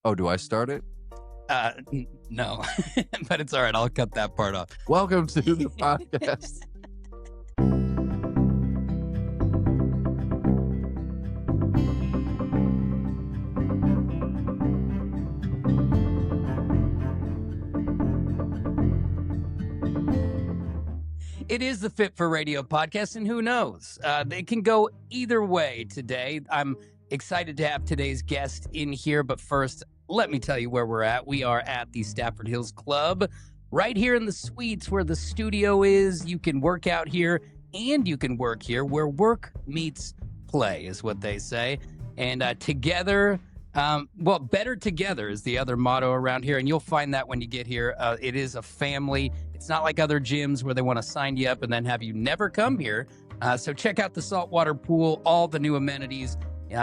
Oh, do I start it? No, but it's all right. I'll cut that part off. Welcome to the podcast. It is the Fit for Radio podcast, and who knows? They can go either way today. I'm excited to have today's guest in here, but first, let me tell you where we're at. We are at the Stafford Hills Club, right here in the suites where the studio is. You can work out here, and you can work here, where work meets play, is what they say. And together, better together is the other motto around here, and you'll find that when you get here. It is a family. It's not like other gyms where they want to sign you up and then have you never come here. So check out the saltwater pool, all the new amenities.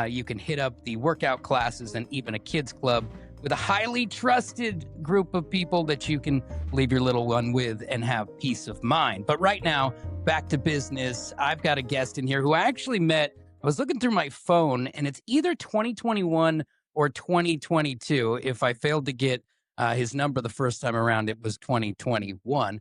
You can hit up the workout classes and even a kids club with a highly trusted group of people that you can leave your little one with and have peace of mind. But right now, back to business. I've got a guest in here who I actually met. I was looking through my phone, and it's either 2021 or 2022. If I failed to get his number the first time around, it was 2021.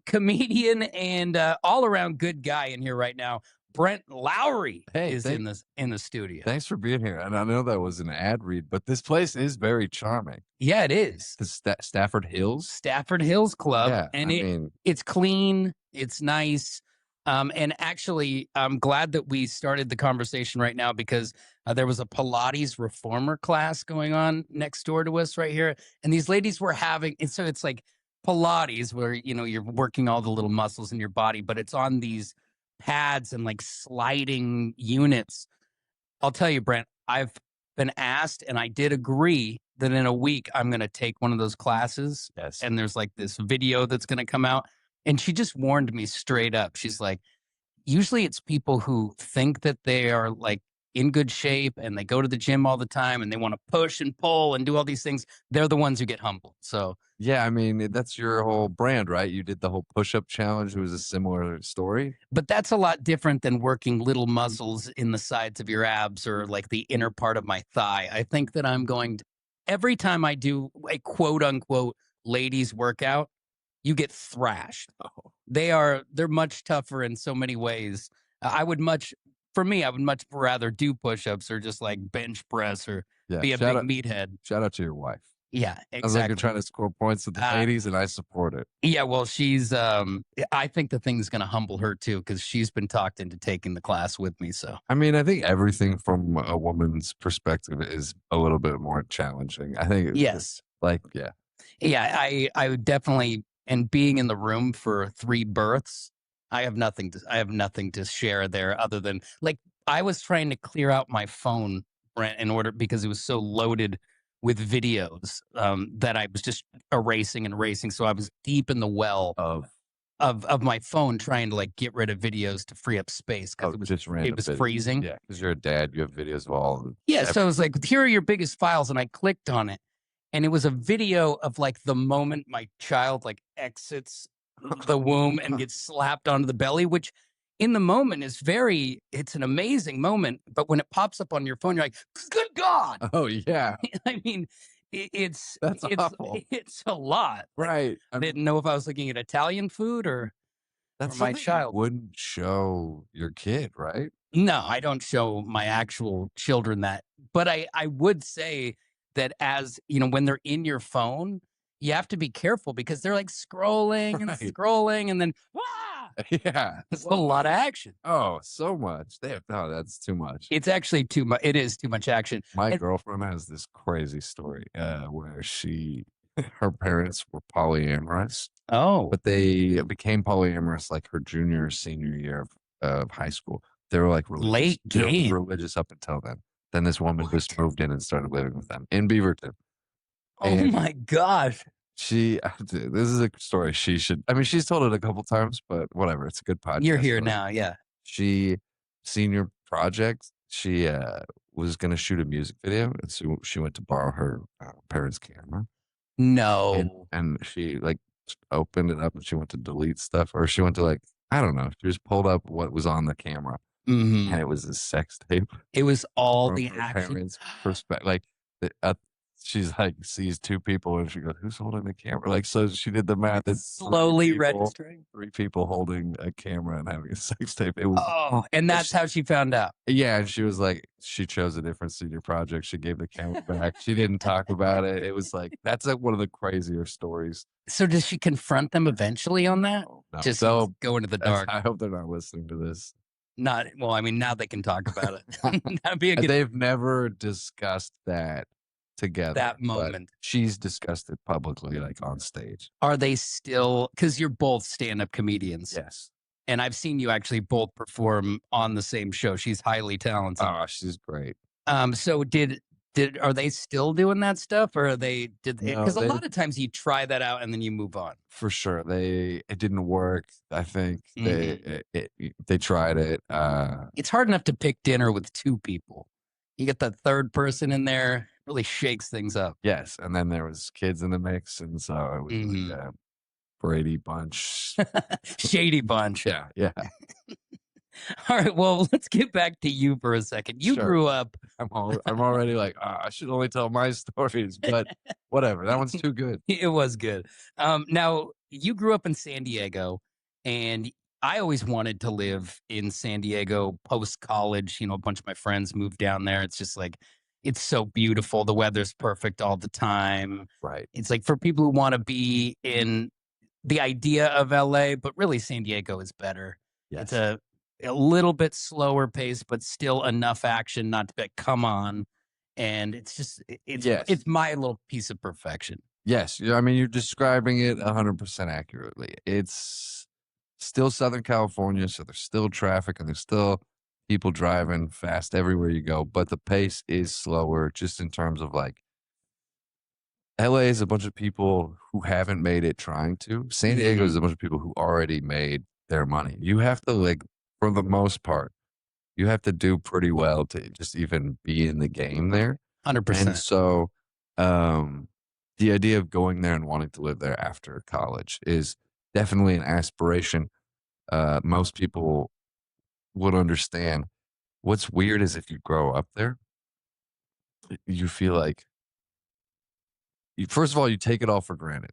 Comedian and all-around good guy in here right now. Brent Lowrey is in the studio. Thanks for being here. And I know that was an ad read, but this place is very charming. Yeah, it is. The Stafford Hills? Stafford Hills Club. Yeah, and it's clean. It's nice. And actually, I'm glad that we started the conversation right now because there was a Pilates reformer class going on next door to us right here. And these ladies were having, and so it's like Pilates where, you're working all the little muscles in your body, but it's on these pads and like sliding units. I'll tell you, Brent, I've been asked and I did agree that in a week I'm going to take one of those classes. Yes. And there's like this video that's going to come out. And she just warned me straight up. She's like, usually it's people who think that they are like in good shape and they go to the gym all the time and they want to push and pull and do all these things. They're the ones who get humbled. So yeah, I mean, that's your whole brand, right? You did the whole push-up challenge. It was a similar story. But that's a lot different than working little muscles in the sides of your abs or like the inner part of my thigh. I think that I'm going to, every time I do a quote unquote ladies workout, you get thrashed. Oh. They're much tougher in so many ways. I would much rather do push-ups or just like bench press or be a big meathead. Shout out to your wife. Yeah, exactly. Sounds like you're trying to score points with the ladies, and I support it. Yeah, well, she's, I think the thing's going to humble her too, because she's been talked into taking the class with me. So, I mean, I think everything from a woman's perspective is a little bit more challenging. I think yes. Yeah, I would definitely, and being in the room for 3 births, I have nothing to share there other than like, I was trying to clear out my phone, Brent, in order, because it was so loaded with videos that I was just erasing. So I was deep in the well of my phone trying to like get rid of videos to free up space because it was freezing. Yeah, because you're a dad, you have videos of all. So I was like, here are your biggest files, and I clicked on it, and it was a video of like the moment my child like exits the womb and gets slapped onto the belly, which in the moment is it's an amazing moment. But when it pops up on your phone, you're like, good God. Oh, yeah. I mean, it's awful. It's a lot. Right. I didn't know if I was looking at Italian food or my child. You wouldn't show your kid, right? No, I don't show my actual children that. But I would say that as, when they're in your phone, you have to be careful because they're like scrolling and scrolling and then, yeah, it's a lot of action. Oh, so much. That's too much. It's actually too much. It is too much action. My girlfriend has this crazy story where her parents were polyamorous. Oh, but they became polyamorous like her junior or senior year of high school. They were like religious up until then. Then this woman just moved in and started living with them in Beaverton. Oh my gosh. This is a story she's told it a couple times, but whatever. It's a good podcast. You're here now. Yeah. Senior project, she was going to shoot a music video. And so she went to borrow her parents' camera. No. And she like opened it up and she went to delete stuff, or she went to like, I don't know. She just pulled up what was on the camera. Mm-hmm. And it was a sex tape. It was all the action. Parents' perspective. Like she's like sees two people and she goes, "Who's holding the camera?" Like, so she did the math. It's Slowly registering. 3 people holding a camera and having a sex tape. It was, Oh, and that's how she found out. yeah. And she was like, she chose a different senior project. She gave the camera back. She didn't talk about it. It was like, that's like one of the crazier stories. So does she confront them eventually on that? No, Just so go into the dark. I hope they're not listening to this. Not well. I mean, now they can talk about it. That'd be a good They've never discussed that together. that moment. She's discussed it publicly, like on stage. Are they still? Because you're both stand-up comedians. Yes. And I've seen you actually both perform on the same show. She's highly talented. Oh, she's great. So are they still doing that stuff, or are they because a lot of times you try that out and then you move on. For sure, it didn't work. I think they tried it. It's hard enough to pick dinner with two people. You get that third person in there, really shakes things up. Yes, and then there was kids in the mix, and so it was like a Brady bunch, shady bunch. Yeah. All right, well, let's get back to you for a second. You grew up. I'm already like, I should only tell my stories, but whatever. That one's too good. It was good. Now, you grew up in San Diego, and I always wanted to live in San Diego post-college. A bunch of my friends moved down there. It's just like, it's so beautiful. The weather's perfect all the time. Right. It's like for people who want to be in the idea of LA, but really San Diego is better. Yes. It's a little bit slower pace, but still enough action not to be come on. And it's my little piece of perfection. Yes. I mean, you're describing it 100% accurately. It's still Southern California, so there's still traffic and there's still people driving fast everywhere you go, but the pace is slower just in terms of like, LA is a bunch of people who haven't made it trying to. San Diego is a bunch of people who already made their money. You have to, like, for the most part, you have to do pretty well to just even be in the game there. 100%. And so the idea of going there and wanting to live there after college is definitely an aspiration. Most people would understand. What's weird is if you grow up there, you feel like, first of all, you take it all for granted.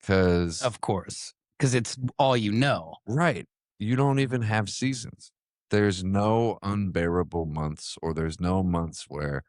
Of course, because it's all you know. Right. You don't even have seasons. There's no unbearable months, or there's no months where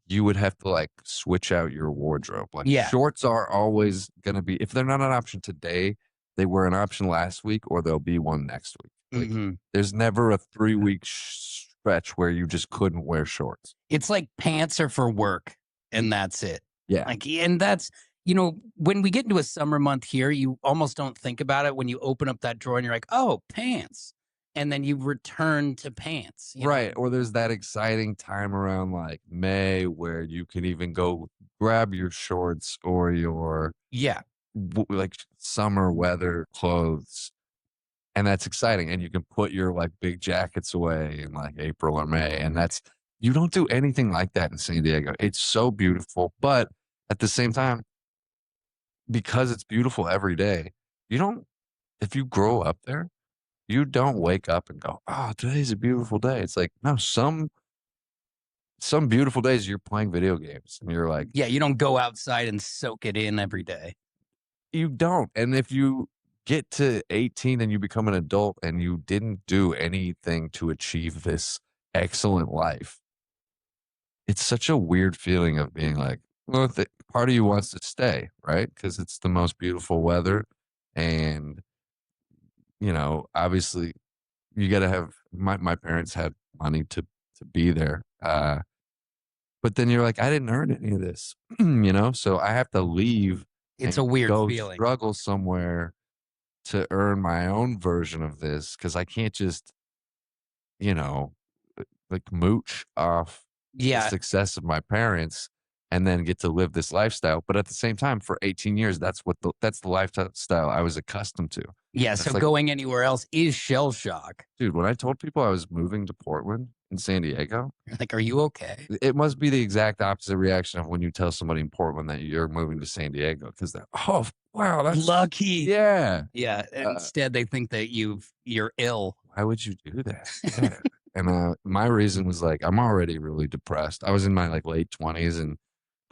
you would have to like switch out your wardrobe. Like shorts are always going to be, if they're not an option today, they were an option last week, or they'll be one next week. Like, there's never a 3-week stretch where you just couldn't wear shorts. It's like pants are for work and that's it. Yeah. Like, and that's, when we get into a summer month here, you almost don't think about it when you open up that drawer and you're like, oh, pants. And then you return to pants. Right. Or there's that exciting time around like May where you can even go grab your shorts or your like summer weather clothes. And that's exciting. And you can put your like big jackets away in like April or May. And you don't do anything like that in San Diego. It's so beautiful. But at the same time, because it's beautiful every day, if you grow up there, you don't wake up and go, oh, today's a beautiful day. It's like, no, some beautiful days you're playing video games and you're like, you don't go outside and soak it in every day. You don't. And if you get to 18 and you become an adult and you didn't do anything to achieve this excellent life, it's such a weird feeling of being like, well, part of you wants to stay, right? Because it's the most beautiful weather. And, obviously you got to have, my parents had money to be there. But then you're like, I didn't earn any of this, so I have to leave. It's a weird feeling. Struggle somewhere to earn my own version of this, because I can't just, like mooch off the success of my parents and then get to live this lifestyle. But at the same time, for 18 years, that's the lifestyle I was accustomed to. Yeah. So going anywhere else is shell shock. Dude, when I told people I was moving to Portland in San Diego, you're like, are you okay? It must be the exact opposite reaction of when you tell somebody in Portland that you're moving to San Diego, because they're, oh, wow, that's lucky. Yeah. Yeah. Instead, they think that you're ill. Why would you do that? Yeah. And my reason was like, I'm already really depressed. I was in my like late 20s and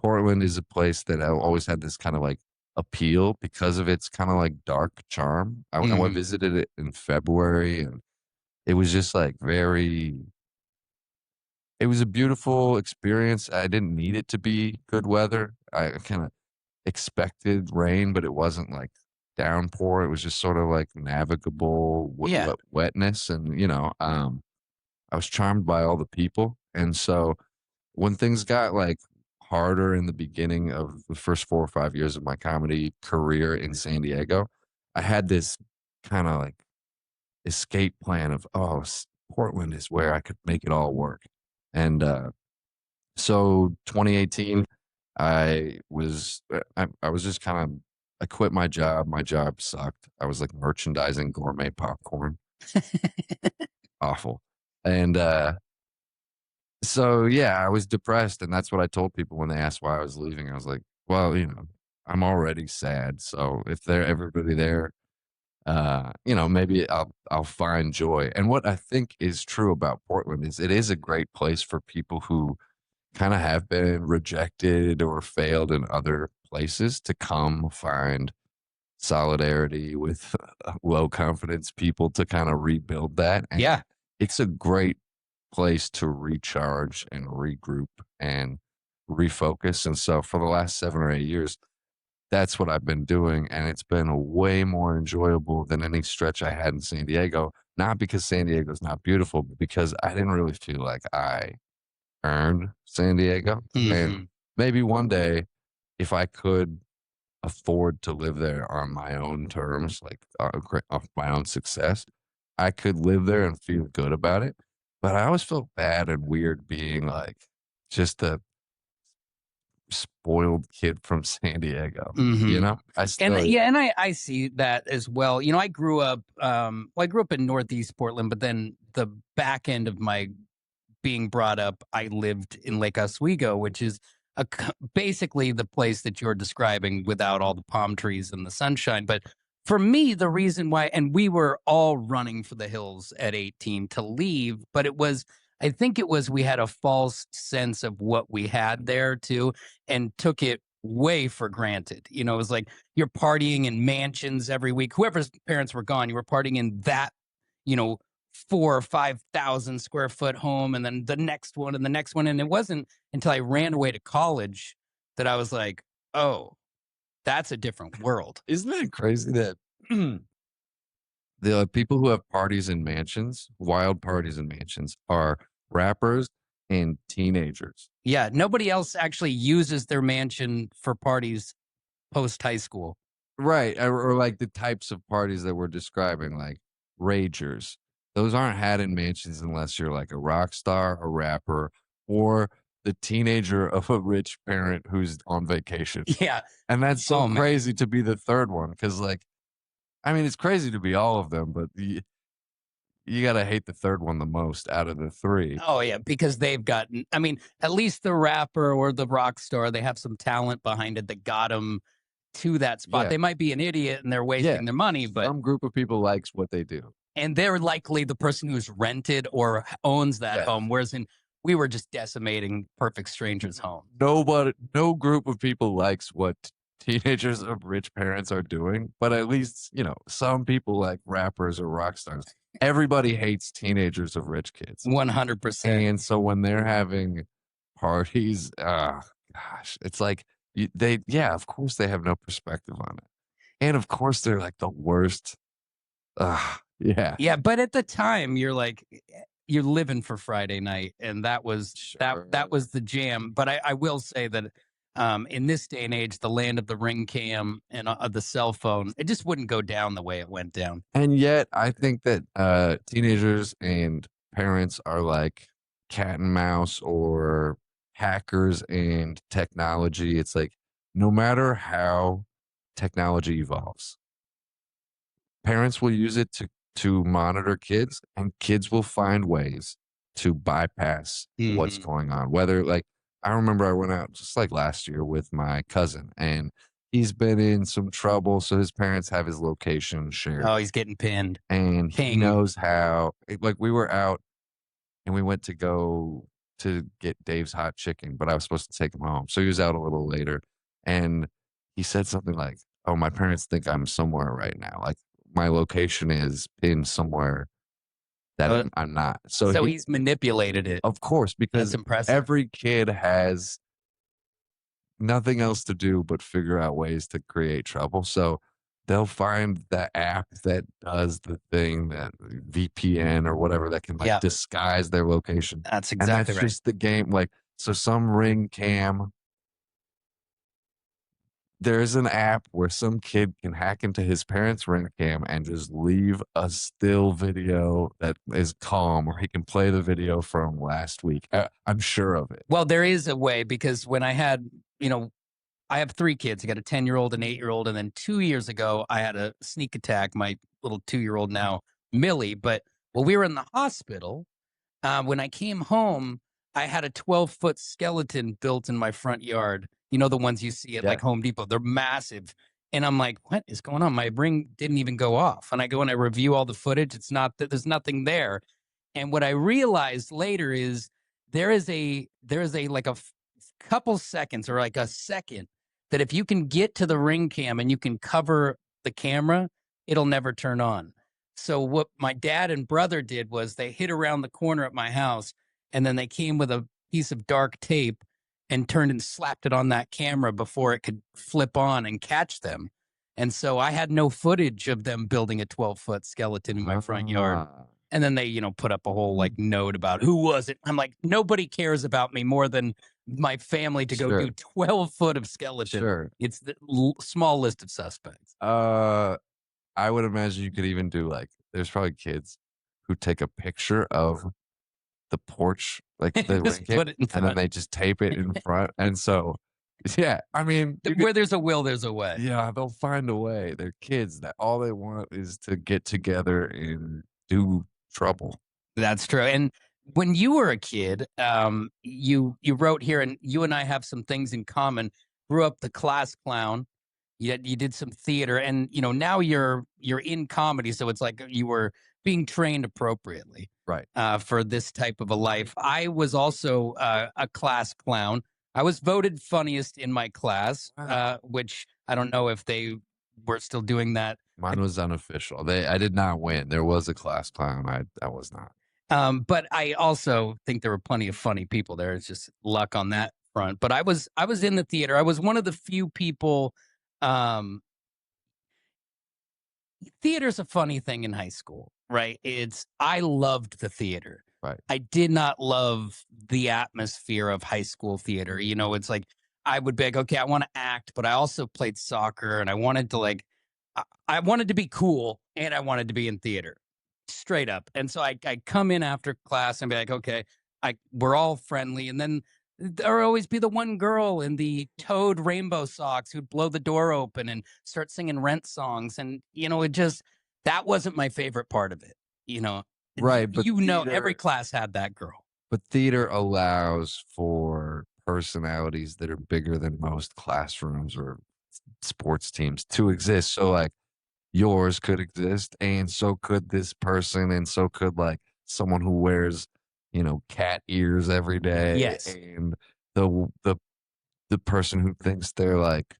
Portland is a place that I always had this kind of like appeal because of its kind of like dark charm. I Mhm. visited it in February and it was just like very, it was a beautiful experience. I didn't need it to be good weather. I kind of expected rain, but it wasn't like downpour. It was just sort of like navigable Yeah. wetness. And, I was charmed by all the people. And so when things got like harder in the beginning of the first 4 or 5 years of my comedy career in San Diego, I had this kind of like escape plan of, oh, Portland is where I could make it all work. And so 2018, I was just kind of, I quit my job. My job sucked. I was like merchandising gourmet popcorn, awful. And so yeah, I was depressed, and that's what I told people when they asked why I was leaving. I was like, well, I'm already sad. So if they're everybody there, maybe I'll find joy. And what I think is true about Portland is it is a great place for people who kind of have been rejected or failed in other places to come find solidarity with low confidence people to kind of rebuild that. And Yeah. it's a great place to recharge and regroup and refocus. And so for the last 7 or 8 years, that's what I've been doing. And it's been way more enjoyable than any stretch I had in San Diego. Not because San Diego's not beautiful, but because I didn't really feel like I earned San Diego. And Mhm. maybe one day, if I could afford to live there on my own terms, like off my own success, I could live there and feel good about it. But I always felt bad and weird being like just a spoiled kid from San Diego. Mhm. I And still, yeah, and I see that as well. I grew up I grew up in Northeast Portland, but then the back end of my being brought up, I lived in Lake Oswego, which is basically the place that you're describing without all the palm trees and the sunshine. But for me, the reason why, and we were all running for the hills at 18 to leave, but I think it was, we had a false sense of what we had there too, and took it way for granted. It was like you're partying in mansions every week. Whoever's parents were gone, you were partying in that, you know, 4 or 5,000 square foot home, and then the next one and the next one. And it wasn't until I ran away to college that I was like, oh, that's a different world. isn't it crazy that the people who have parties in mansions, wild parties in mansions, are rappers and teenagers? Yeah, nobody else actually uses their mansion for parties post high school. Right, or like the types of parties that we're describing, like ragers. Those aren't had in mansions unless you're like a rock star, a rapper, or the teenager of a rich parent who's on vacation. Yeah. And that's so Oh man. crazy to be the third one because, like, I mean, it's crazy to be all of them, but you gotta hate the third one the most out of the three. Oh yeah, because they've gotten. I mean, at least the rapper or the rock star, they have some talent behind it that got them to that spot. Yeah, They might be an idiot and they're yeah. wasting their money, but Some group of people likes what they do. and they're likely the person who's rented or owns that Yes. home. Whereas we were just decimating perfect strangers' home. No group of people likes what teenagers of rich parents are doing, but at least, some people like rappers or rock stars. Everybody hates teenagers of rich kids. 100%. And so when they're having parties, gosh, it's like yeah, of course they have no perspective on it. And of course they're like the worst. Yeah, Yeah, but at the time, you're like, you're living for Friday night, and that sure. was the jam. But I will say that in this day and age, the land of the ring cam and the cell phone, it just wouldn't go down the way it went down. And yet, I think that teenagers and parents are like cat and mouse or hackers and technology. It's like no matter how technology evolves, parents will use it to monitor kids, and kids will find ways to bypass what's Hmm. going on. Whether like I remember I went out just like last year with my cousin, and he's been in some trouble, so his parents have his location shared Oh, he's getting pinned, and he pinged. knows how like we were out and we went to go to get Dave's hot chicken, but I was supposed to take him home. So he was out a little later, and he said something like, "Oh, my parents think I'm somewhere right now. Like my location is pinned somewhere that Uh, I'm not." So so he, he's manipulated it. of course, That's because impressive. every kid has nothing else to do but figure out ways to create trouble. So they'll find the app that does the thing, that VPN or whatever, that can like Yeah, disguise their location. that's And exactly that's right. just the game. Like, so some ring cam, there's an app where some kid can hack into his parents' ring cam and just leave a still video that is calm, or he can play the video from last week. I'm sure of it. Well, there is a way because when I had, you know, I have 3 kids. I got a 10-year-old, an 8-year-old, and then 2 years ago, I had a sneak attack, my little 2-year-old now, Millie. But while we were in the hospital, when I came home, I had a 12-foot skeleton built in my front yard. You know, the ones you see at Yeah. like Home Depot. They're massive. And I'm like, what is going on? My ring didn't even go off. And I go and I review all the footage. It's not that there's nothing there. And what I realized later is there is a like couple seconds or like a second that if you can get to the ring cam and you can cover the camera, it'll never turn on. So what my dad and brother did was they hid around the corner at my house and then they came with a piece of dark tape and turned and slapped it on that camera before it could flip on and catch them. And so I had no footage of them building a 12-foot skeleton in my front yard. Ah, And then they, put up a whole like note about who was it. I'm like, nobody cares about me more than my family to go sure, do 12 foot of skeleton. sure. It's the small list of suspects. I would imagine you could even do like, there's probably kids who take a picture of the porch, like the ring Just cam, put it in and then front. they just tape it in front. And so, yeah, I mean, you could, Where there's a will, there's a way. yeah, they'll find a way. They're kids that all they want is to get together and do trouble. That's true. And when you were a kid, you wrote here, and you and I have some things in common. Grew up the class clown. You did some theater, and now you're in comedy, so it's like you were being trained appropriately Right. for this type of a life. I was also a class clown. I was voted funniest in my class, Wow. which I don't know if they were still doing that. Mine was unofficial. I did not win. There was a class clown. I was not. But I also think there were plenty of funny people there. It's just luck on that front. But I was in the theater. I was one of the few people. Um, Theater's a funny thing in high school, right? I loved the theater. Right. I did not love the atmosphere of high school theater. It's like I would be like, okay, I want to act, but I also played soccer and I wanted to I wanted to be cool and I wanted to be in theater straight up. And so I come in after class and be like, okay, we're all friendly. And then there would always be the one girl in the toed rainbow socks who'd blow the door open and start singing Rent songs. And, that wasn't my favorite part of it. You know, Right. But every theater, class had that girl. but theater allows for personalities that are bigger than most classrooms or sports teams to exist. So like yours could exist, and so could this person, and so could like someone who wears, cat ears every day, Yes. and the person who thinks they're like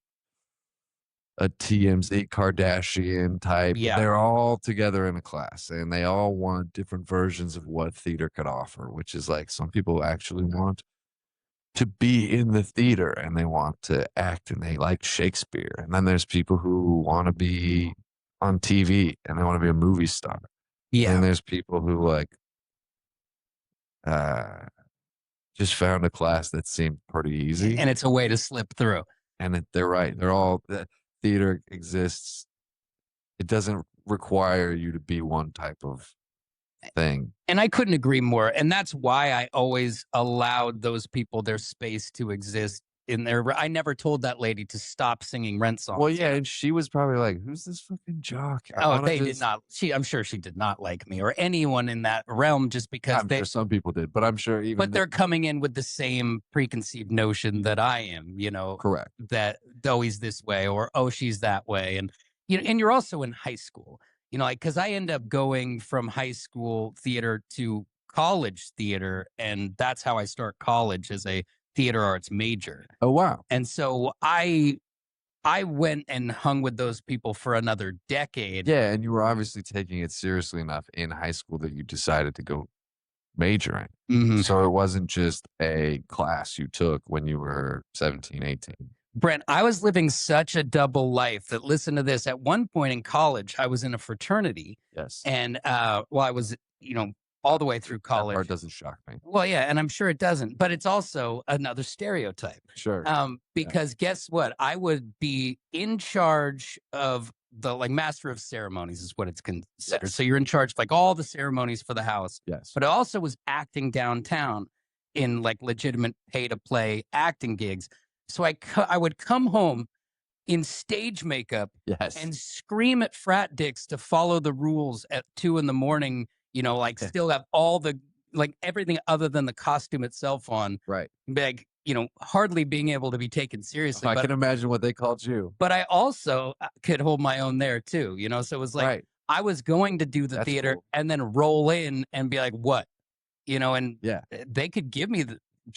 a TMZ Kardashian type. Yeah. They're all together in a class, and they all want different versions of what theater could offer, which is like some people actually want to be in the theater and they want to act and they like Shakespeare. And then there's people who want to be on TV and they want to be a movie star. And then Yeah. there's people who like uh just found a class that seemed pretty easy. And it's a way to slip through. And they're right. They're all the theater exists. It doesn't require you to be one type of thing. And I couldn't agree more. And that's why I always allowed those people their space to exist in there. I never told that lady to stop singing Rent songs. Well, yeah, and she was probably like, "Who's this fucking jock?" They did not. I'm sure she did not like me or anyone in that realm just because I'm sure some people did, but I'm sure even. But they're coming in with the same preconceived notion that I am. Correct. That oh, he's this way or oh, she's that way, and and you're also in high school. Like because I end up going from high school theater to college theater, and that's how I start college as a theater arts major. Oh, wow. And so I went and hung with those people for another decade. Yeah, and you were obviously taking it seriously enough in high school that you decided to go majoring. Mhm. So it wasn't just a class you took when you were 17, 18. Brent, I was living such a double life that, listen to this. At one point in college, I was in a fraternity, Yes. and well, I was, all the way through That part college. doesn't shock me. Well, yeah, and I'm sure it doesn't, but it's also another stereotype. Sure. Because guess what? I would be in charge of the master of ceremonies is what it's considered. Yes. So you're in charge of all the ceremonies for the house. Yes. But I also was acting downtown in legitimate pay to play acting gigs. So I would come home in stage makeup Yes. and scream at frat dicks to follow the rules at 2 a.m, still have all the everything other than the costume itself on, Right. hardly being able to be taken seriously. I can imagine what they called you. But I also could hold my own there too, so it was Right. I was going to do the That's theater cool. and then roll in and be like, what? And Yeah. they could give me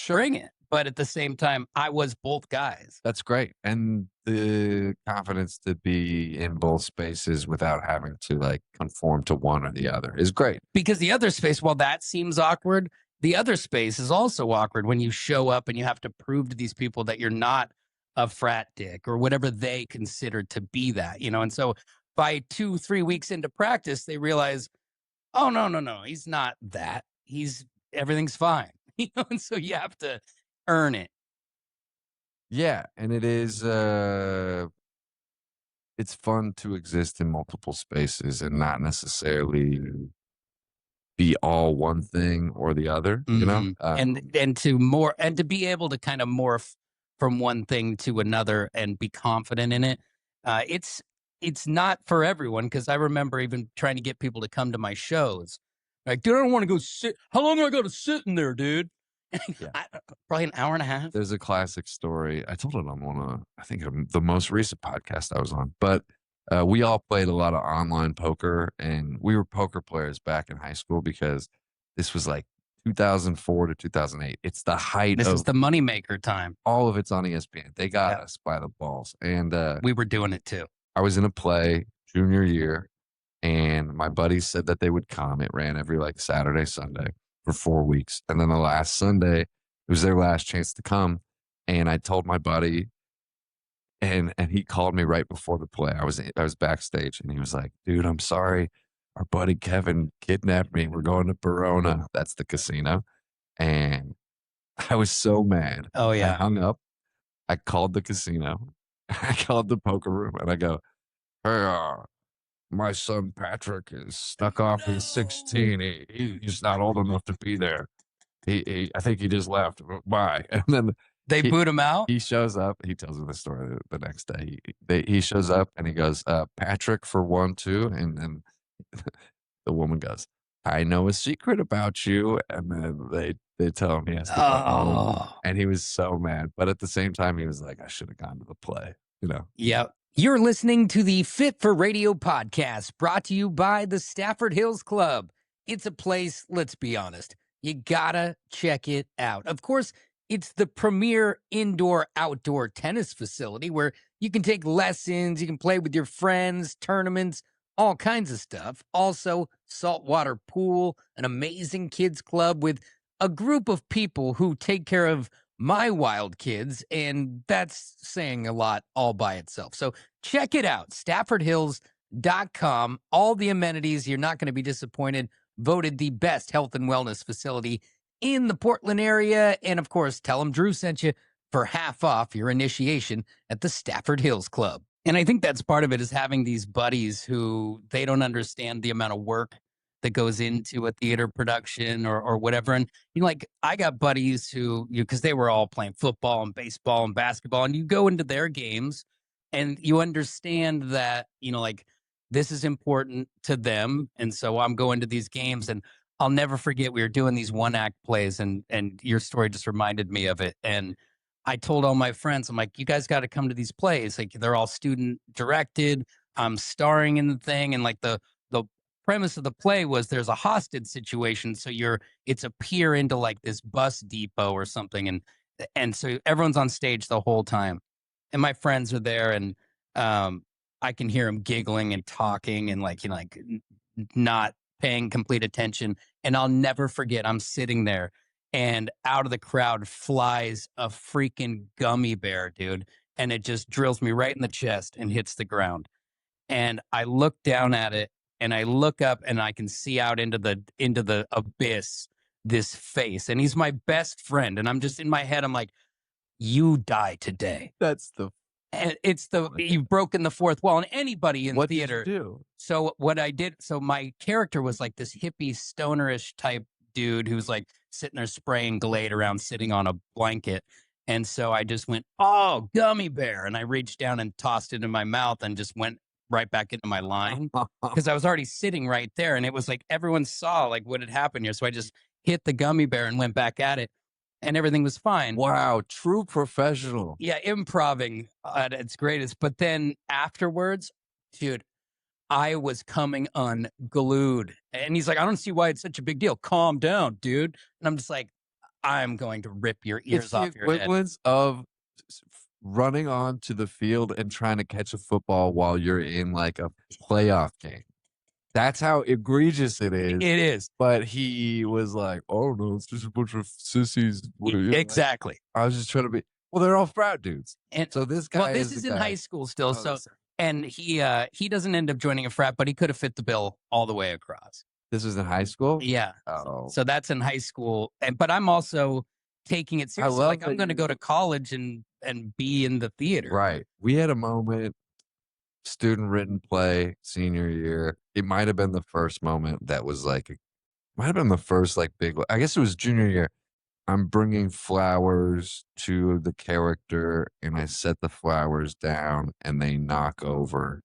bring it. But at the same time, I was both guys. That's great. And the confidence to be in both spaces without having to conform to one or the other is great. Because the other space, while that seems awkward, the other space is also awkward when you show up and you have to prove to these people that you're not a frat dick or whatever they consider to be that, And so by 2-3 weeks into practice, they realize, oh, no, he's not that. Everything's fine, And so you have to earn it. Yeah. And it is, it's fun to exist in multiple spaces and not necessarily be all one thing or the other, Mhm. And to be able to kind of morph from one thing to another and be confident in it. It's not for everyone, because I remember even trying to get people to come to my shows. Like, dude, I don't want to go sit. How long do I got to sit in there, dude? Yeah. Probably an hour and a half. There's a classic story. I told it on one of, I think, the most recent podcast I was on. But we all played a lot of online poker, and we were poker players back in high school because this was 2004 to 2008. It's the height This of is the moneymaker time. all of it's on ESPN. They got Yeah. us by the balls. And We were doing it too. I was in a play junior year, and my buddies said that they would come. It ran every Saturday, Sunday for 4 weeks. And then the last Sunday, it was their last chance to come. And I told my buddy, and he called me right before the play. I was backstage, and he was like, dude, I'm sorry. Our buddy Kevin kidnapped me. We're going to Verona. That's the casino. And I was so mad. Oh, I yeah. hung up. I called the casino. I called the poker room, and I go, hey, my son Patrick is stuck off in 16. He's not old enough to be there. I think he just left. Bye. And then They boot him out. he shows up. He tells me the story the next day. He shows up and he goes, Patrick for 1-2. And then the woman goes, I know a secret about you. And then they tell him he has to go home. Oh. And he was so mad. But at the same time, he was like, I should have gone to the play, Yep. You're listening to the Fit for Radio podcast, brought to you by the Stafford Hills Club. It's a place, let's be honest, you gotta check it out. Of course, it's the premier indoor-outdoor tennis facility where you can take lessons, you can play with your friends, tournaments, all kinds of stuff. Also, saltwater pool, an amazing kids club with a group of people who take care of my wild kids, and that's saying a lot all by itself. So check it out, staffordhills.com. All the amenities, you're not going to be disappointed. Voted the best health and wellness facility in the Portland area. And of course, tell them Drew sent you for half off your initiation at the Stafford Hills Club. And I think that's part of it, is having these buddies who they don't understand the amount of work that goes into a theater production or whatever. And I got buddies who, because they were all playing football and baseball and basketball, and you go into their games and you understand that, this is important to them. And so I'm going to these games, and I'll never forget, we were doing these one act plays, and your story just reminded me of it. And I told all my friends, I'm like, you guys got to come to these plays. They're all student directed. I'm starring in the thing. And the premise of the play was there's a hostage situation. So it's a peer into like this bus depot or something. And so everyone's on stage the whole time. And my friends are there and I can hear them giggling and talking and like, not paying complete attention. And I'll never forget, I'm sitting there and out of the crowd flies a freaking gummy bear, dude. And it just drills me right in the chest and hits the ground. And I look down at it and I look up and I can see out into the abyss this face. And he's my best friend. And I'm just in my head, I'm like, you die today. That's the And you've broken the fourth wall. And anybody in theater. What did you do? So what I did, so my character was like this hippie stonerish type dude who's like sitting there spraying Glade around, sitting on a blanket. And so I just went, oh, gummy bear. And I reached down and tossed it in my mouth and just went right back into my line because I was already sitting right there. And it was like everyone saw like what had happened here. So I just hit the gummy bear and went back at it and everything was fine. Wow, true professional. Yeah, improving at its greatest. But then afterwards, dude, I was coming unglued. And he's like, I don't see why it's such a big deal. Calm down, dude. And I'm just like, I'm going to rip your ears off your head. It's the equivalence of running onto the field and trying to catch a football while you're in like a playoff game. That's how egregious it is. It is. But he was like, oh no, it's just a bunch of sissies. Exactly. I was just trying to be, well, they're all frat dudes. And so this guy this is in high school still. Oh, so, and he doesn't end up joining a frat, but he could have fit the bill all the way across. This was in high school? Yeah. Oh. So that's in high school. But I'm also taking it seriously. Like I'm going to go to college and be in the theater. Right. We had a moment, student written play, senior year. It might have been the first moment that was like, might have been the first like big, I guess it was junior year. I'm bringing flowers to the character and I set the flowers down and they knock over.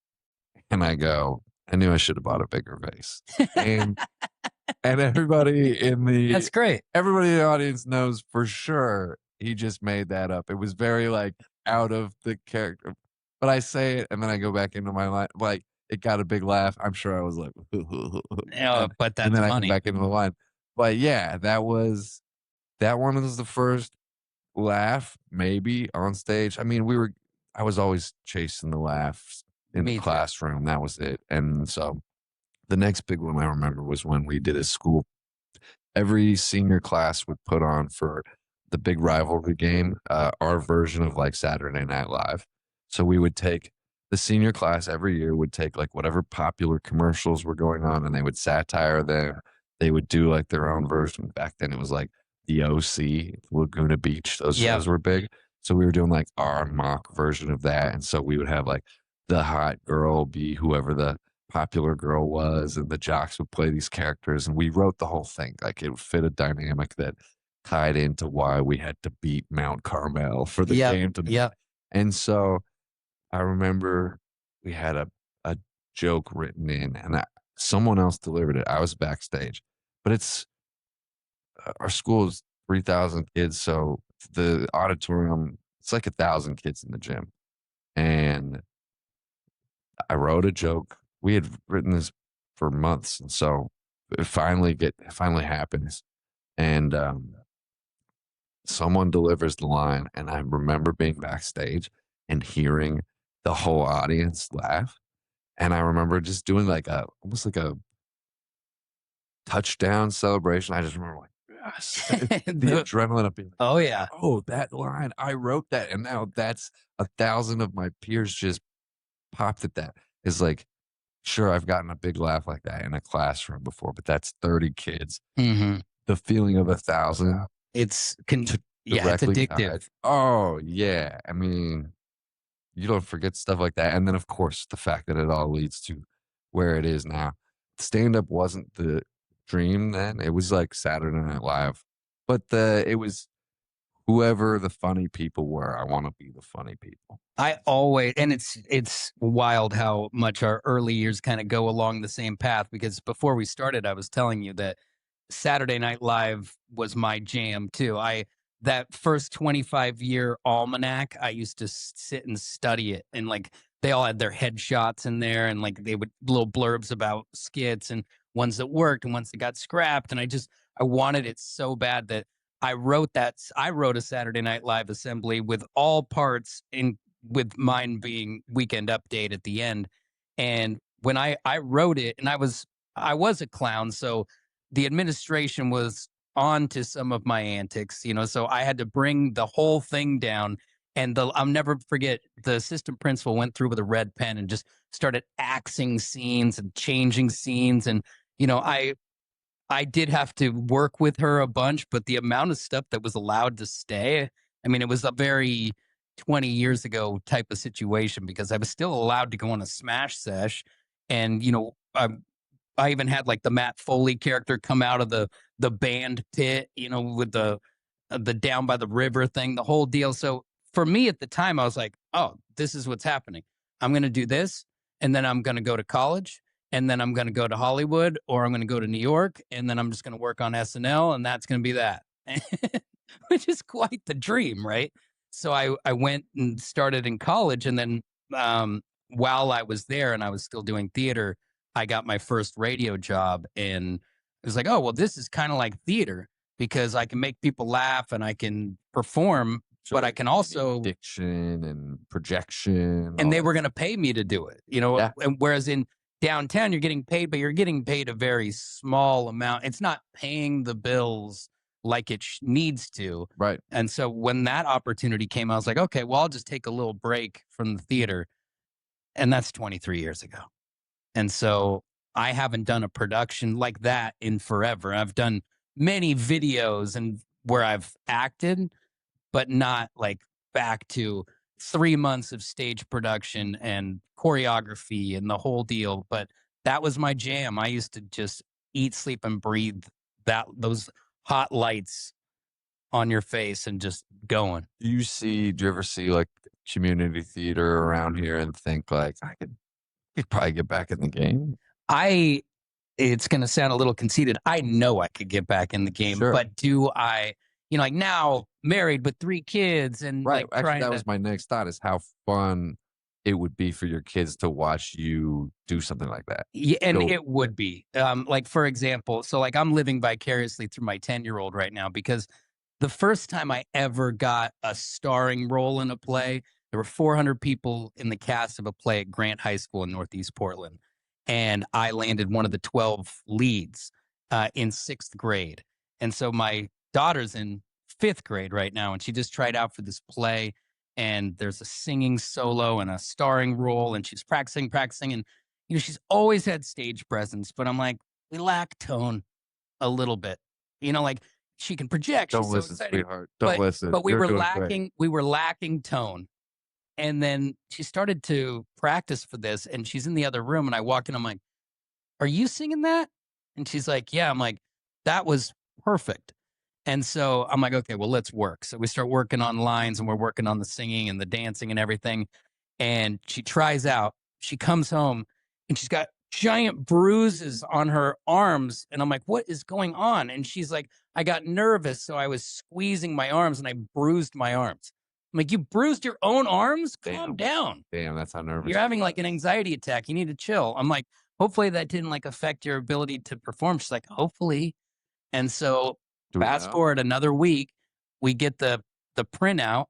And I go, I knew I should have bought a bigger vase. And everybody in the That's great. Everybody in the audience knows for sure he just made that up. It was very like out of the character. But I say it and then I go back into my line. Like it got a big laugh. I'm sure I was like, yeah, but that's and then funny. I go back into the line. But yeah, that one was the first laugh, maybe on stage. I mean, I was always chasing the laughs in the classroom. That was it. And so the next big one I remember was when we did a school. Every senior class would put on for the big rivalry game, our version of like Saturday Night Live. So we would take the senior class every year would take like whatever popular commercials were going on and they would satire them. They would do like their own version. Back then it was like the OC, Laguna Beach. Those shows were big. So we were doing like our mock version of that. And so we would have like the hot girl be whoever the popular girl was, and the jocks would play these characters. And we wrote the whole thing. Like it would fit a dynamic that tied into why we had to beat Mount Carmel for the game tonight. Yeah. And so I remember we had a joke written in and someone else delivered it. I was backstage, but it's our school is 3,000 kids. So the auditorium, it's like 1,000 kids in the gym. And I wrote a joke. We had written this for months. And so it finally happens. And someone delivers the line. And I remember being backstage and hearing the whole audience laugh. And I remember just doing like almost like a touchdown celebration. I just remember like, yes, the adrenaline of being like, oh yeah. Oh, that line, I wrote that. And now that's 1,000 of my peers just popped at that. It's like, sure, I've gotten a big laugh like that in a classroom before, but that's 30 kids. Mm-hmm. The feeling of 1,000. It's addictive. Tied. Oh yeah. I mean, you don't forget stuff like that. And then of course the fact that it all leads to where it is now. Stand-up wasn't the dream then. It was like Saturday Night Live. But it was whoever the funny people were. I want to be the funny people. And it's wild how much our early years kind of go along the same path, because before we started, I was telling you that Saturday Night Live was my jam too. that first 25-year almanac, I used to sit and study it. And like they all had their headshots in there and like they would little blurbs about skits and ones that worked and ones that got scrapped. And I wanted it so bad that I wrote a Saturday Night Live assembly with all parts in with mine being Weekend Update at the end. And when I wrote it, and I was a clown, so the administration was on to some of my antics, so I had to bring the whole thing down. And I'll never forget, the assistant principal went through with a red pen and just started axing scenes and changing scenes. And, I did have to work with her a bunch, but the amount of stuff that was allowed to stay, I mean, it was a very 20 years ago type of situation because I was still allowed to go on a smash sesh. And, I even had like the Matt Foley character come out of the band pit, with the down by the river thing, the whole deal. So for me at the time, I was like, oh, this is what's happening. I'm going to do this, and then I'm going to go to college, and then I'm going to go to Hollywood, or I'm going to go to New York, and then I'm just going to work on SNL, and that's going to be that, which is quite the dream, right? So I went and started in college, and then while I was there and I was still doing theater, I got my first radio job, and it was like, oh, well, this is kind of like theater because I can make people laugh and I can perform, but I can also diction and projection. and they were going to pay me to do it, Yeah. and whereas in downtown you're getting paid, but you're getting paid a very small amount. It's not paying the bills like it needs to. Right. And so when that opportunity came, I was like, okay, well, I'll just take a little break from the theater. And that's 23 years ago. And so I haven't done a production like that in forever. I've done many videos and where I've acted, but not like back to 3 months of stage production and choreography and the whole deal. But that was my jam. I used to just eat, sleep, and breathe those hot lights on your face and just going. Do you ever see like community theater around here and think like could probably get back in the game? It's going to sound a little conceited. I know I could get back in the game, Sure. but do I, like now married with 3 kids and Right. like Actually, that was my next thought is how fun it would be for your kids to watch you do something like that. yeah, and So- it would be like, for example, so like I'm living vicariously through my 10-year-old right now because the first time I ever got a starring role in a play, there were 400 people in the cast of a play at Grant High School in Northeast Portland. And I landed one of the 12 leads in 6th grade. And so my daughter's in 5th grade right now, and she just tried out for this play. And there's a singing solo and a starring role, and she's practicing. And, she's always had stage presence, but I'm like, we lack tone a little bit. Like, she can project. Don't She's listen, so excited. sweetheart. Don't listen. But we You're were doing lacking. great. We were lacking tone. And then she started to practice for this, and she's in the other room. And I walk in. I'm like, "Are you singing that?" And she's like, "Yeah." I'm like, "That was perfect." And so I'm like, "Okay, well, let's work." So we start working on lines, and we're working on the singing and the dancing and everything. And she tries out. She comes home, and she's got giant bruises on her arms. And I'm like, "What is going on?" And she's like, "I got nervous, so I was squeezing my arms, and I bruised my arms." I'm like, "You bruised your own arms? Calm down. Damn, that's how nervous You're having like an anxiety attack. You need to chill." I'm like, "Hopefully that didn't like affect your ability to perform." She's like, "Hopefully." And so Do we fast know? forward another week, we get the printout,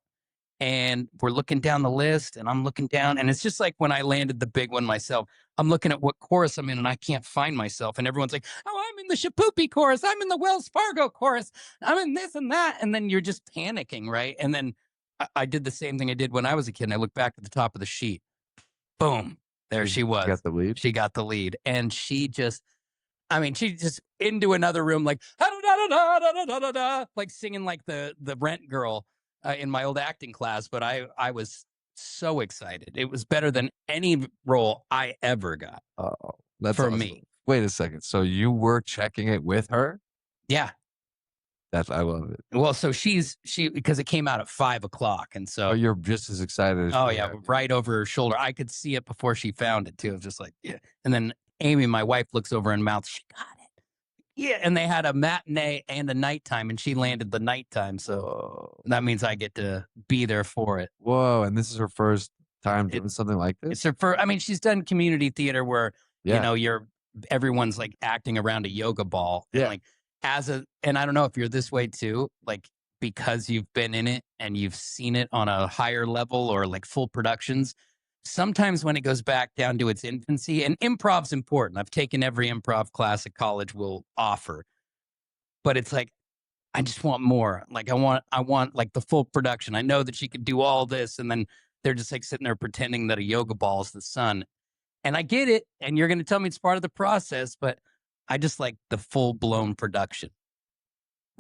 and we're looking down the list, and I'm looking down, and it's just like when I landed the big one myself. I'm looking at what chorus I'm in, and I can't find myself. And everyone's like, "Oh, I'm in the Shapoopy chorus. I'm in the Wells Fargo chorus. I'm in this and that." And then you're just panicking, right? And then I did the same thing I did when I was a kid. And I looked back at the top of the sheet. Boom. There she was. Got the lead. She got the lead. And she just into another room, like, "Da-da-da-da-da-da-da-da," like singing like the Rent girl in my old acting class. But I was so excited. It was better than any role I ever got. Oh, that's for awesome. me. Wait a second. So you were checking it with her? Yeah. I love it. Well, so she because it came out at 5:00, and so Oh, you're just as excited as oh she yeah, is. right over her shoulder. I could see it before she found it too. It was just like, yeah. And then Amy, my wife, looks over and mouths, "She got it." Yeah, and they had a matinee and a nighttime, and she landed the nighttime, so Whoa. that means I get to be there for it. Whoa, and this is her first time It doing something like it's this? her first. I mean, she's done community theater where, Yeah, you're everyone's, like, acting around a yoga ball, and, yeah. like, and I don't know if you're this way too, like, because you've been in it and you've seen it on a higher level or, like, full productions, sometimes when it goes back down to its infancy, and improv's important. I've taken every improv class a college will offer, but it's like, I just want more. Like, I want, like, the full production. I know that she could do all this, and then they're just, like, sitting there pretending that a yoga ball is the sun. And I get it, and you're gonna tell me it's part of the process, but I just like the full-blown production.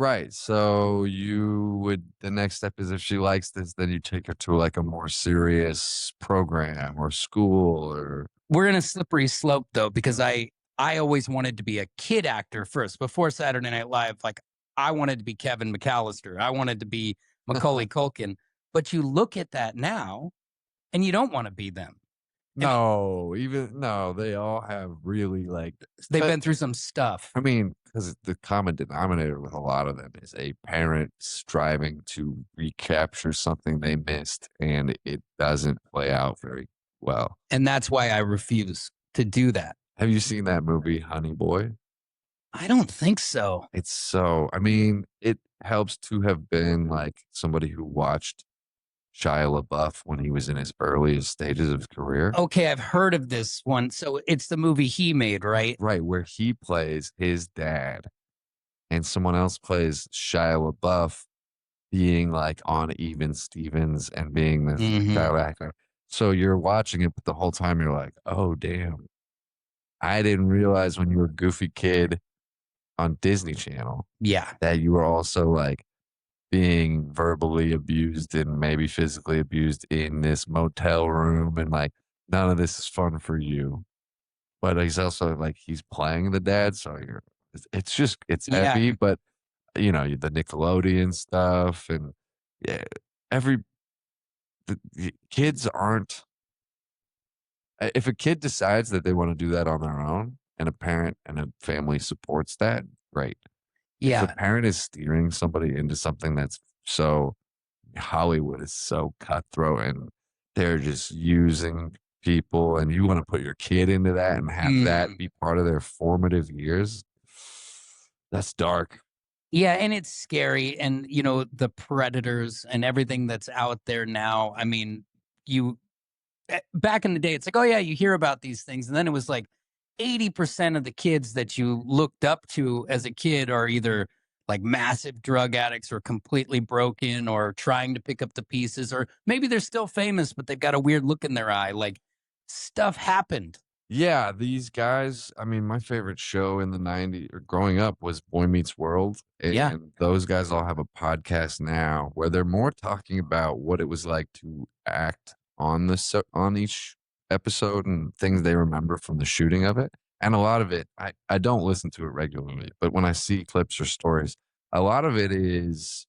Right, so you would the next step is if she likes this, then you take her to, like, a more serious program or school or We're in a slippery slope, though, because I always wanted to be a kid actor first. Before Saturday Night Live, like, I wanted to be Kevin McAllister. I wanted to be Macaulay Culkin. But you look at that now, and you don't wanna be them. I mean, No, they all have really, like they've but been through some stuff. I mean, because the common denominator with a lot of them is a parent striving to recapture something they missed, and it doesn't play out very well. And that's why I refuse to do that. Have you seen that movie, Honey Boy? I don't think so. It's so I mean, it helps to have been, like, somebody who watched Shia LaBeouf when he was in his earliest stages of his career. Okay, I've heard of this one. So it's the movie he made, right? Right, where he plays his dad, and someone else plays Shia LaBeouf being, like, on Even Stevens and being this Mhm. child actor. So you're watching it, but the whole time you're like, "Oh, damn. I didn't realize when you were a goofy kid on Disney Channel Yeah. that you were also, like, being verbally abused and maybe physically abused in this motel room, and, like, none of this is fun for you." But he's also, like, he's playing the dad, so it's just it's Yeah. heavy, but, the Nickelodeon stuff and, yeah, every the kids aren't if a kid decides that they wanna do that on their own and a parent and a family supports that, great. If a Yeah. parent is steering somebody into something that's so Hollywood is so cutthroat and they're just using people and you wanna put your kid into that and have that Mhm. be part of their formative years, that's dark. Yeah, and it's scary, and, the predators and everything that's out there now. I mean, you back in the day, it's like, "Oh, yeah, you hear about these things," and then it was like 80% of the kids that you looked up to as a kid are either, like, massive drug addicts or completely broken or trying to pick up the pieces, or maybe they're still famous, but they've got a weird look in their eye, like, stuff happened. Yeah, these guys I mean, my favorite show in the '90s or growing up was Boy Meets World, Yeah. and those guys all have a podcast now where they're more talking about what it was like to act on on each episode and things they remember from the shooting of it, and a lot of it I don't listen to it regularly, but when I see clips or stories, a lot of it is,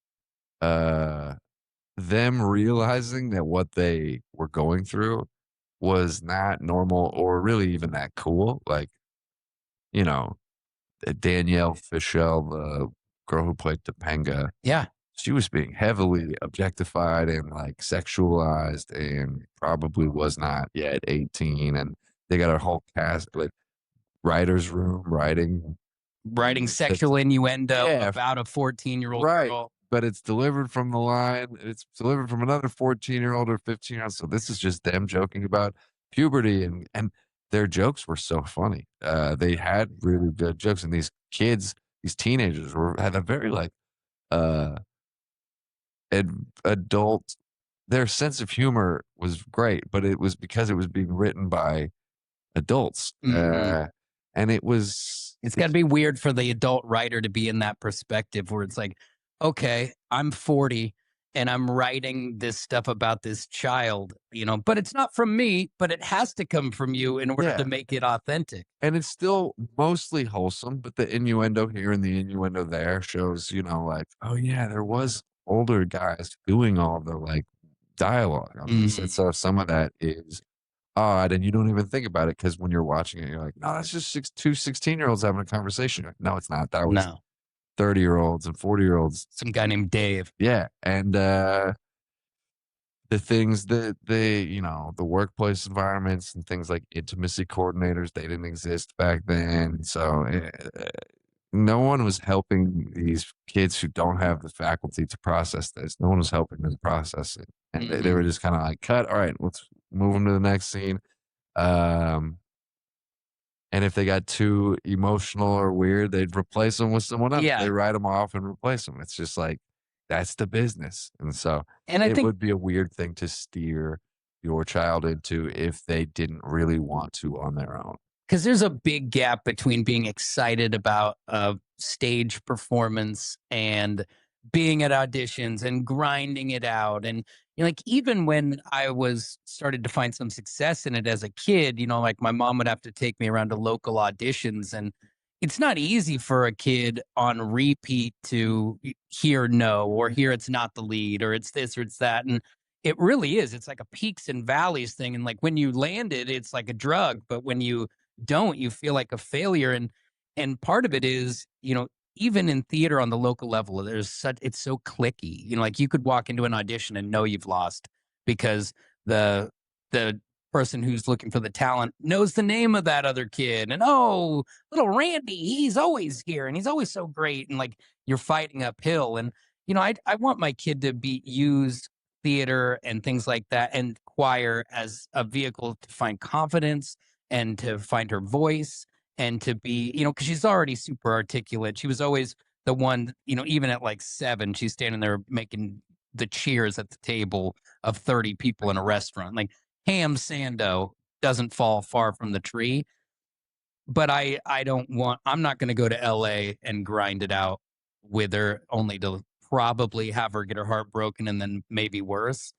uh, them realizing that what they were going through was not normal or really even that cool. Like, you know, Danielle Fishel, the girl who played Topanga, Yeah. she was being heavily objectified and like sexualized and probably was not yet 18. And they got a whole cast, like writer's room writing. Writing That's, sexual innuendo yeah, about a 14-year-old right. girl. But it's delivered from the line. It's delivered from another 14-year-old or 15-year-old. So this is just them joking about puberty and their jokes were so funny. They had really good jokes, and these kids, these teenagers had a very like uh adult their sense of humor was great, but it was because it was being written by adults. Mhm. And it was It's gotta it's be weird for the adult writer to be in that perspective where it's like, "Okay, I'm 40 and I'm writing this stuff about this child, but it's not from me, but it has to come from you in order to yeah. make it authentic." And it's still mostly wholesome, but the innuendo here and the innuendo there shows, like, oh yeah, there was older guys doing all the like dialogue on this. And Mhm. so some of that is odd, and you don't even think about it because when you're watching it, you're like, "No, that's just 2 16-year-olds having a conversation." You're like, "No, it's not. That was No, 30-year-olds and 40-year-olds." some guy named Dave. Yeah, and, the things that they the workplace environments and things like intimacy coordinators, they didn't exist back then, so, no one was helping these kids who don't have the faculty to process this. No one was helping them process it, and they Hmm. were just kinda like, "Cut, alright, let's move them to the next scene." Um, and if they got too emotional or weird, they'd replace them with someone else. Yeah, They write them off and replace them. It's just like, that's the business, and so and I it think would be a weird thing to steer your child into if they didn't really want to on their own. because there's a big gap between being excited about a stage performance and being at auditions and grinding it out. And like even when I was started to find some success in it as a kid, like my mom would have to take me around to local auditions, and it's not easy for a kid on repeat to hear no, or hear it's not the lead, or it's this or it's that. And it really is. It's like a peaks and valleys thing. And like when you land it, it's like a drug. But when you don't, you feel like a failure. And part of it is, even in theater on the local level, it's so clicky. Like you could walk into an audition and know you've lost because the person who's looking for the talent knows the name of that other kid. And oh, little Randy, he's always here and he's always so great. And like you're fighting uphill. And I want my kid to be used theater and things like that and choir as a vehicle to find confidence and to find her voice and to be, because she's already super articulate. She was always the one, even at like 7, she's standing there making the cheers at the table of 30 people in a restaurant. Like Ham Sando doesn't fall far from the tree, but I don't want, I'm not going to go to LA and grind it out with her only to probably have her get her heart broken and then maybe worse.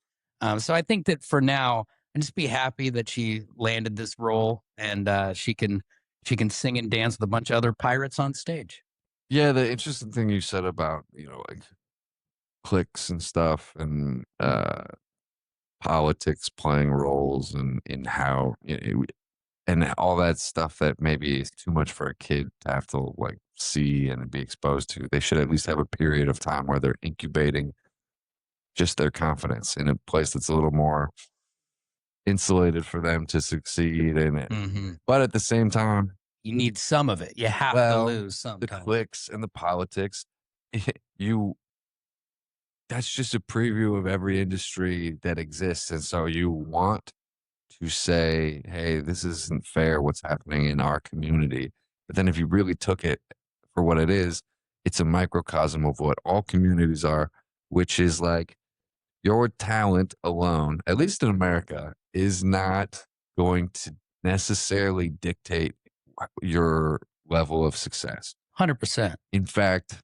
So I think that for now, and just be happy that she landed this role and she can sing and dance with a bunch of other pirates on stage. Yeah, the interesting thing you said about, like, cliques and stuff and, politics playing roles and in how and all that stuff that maybe is too much for a kid to have to, like, see and be exposed to. They should at least have a period of time where they're incubating just their confidence in a place that's a little more insulated for them to succeed in it. Hmm. But at the same time, You need some of it. You have to well, lose the sometimes. cliques and the politics, you that's just a preview of every industry that exists. And so you want to say, hey, this isn't fair what's happening in our community. But then if you really took it for what it is, it's a microcosm of what all communities are, which is like your talent alone, at least in America, is not going to necessarily dictate your level of success. 100%. In fact,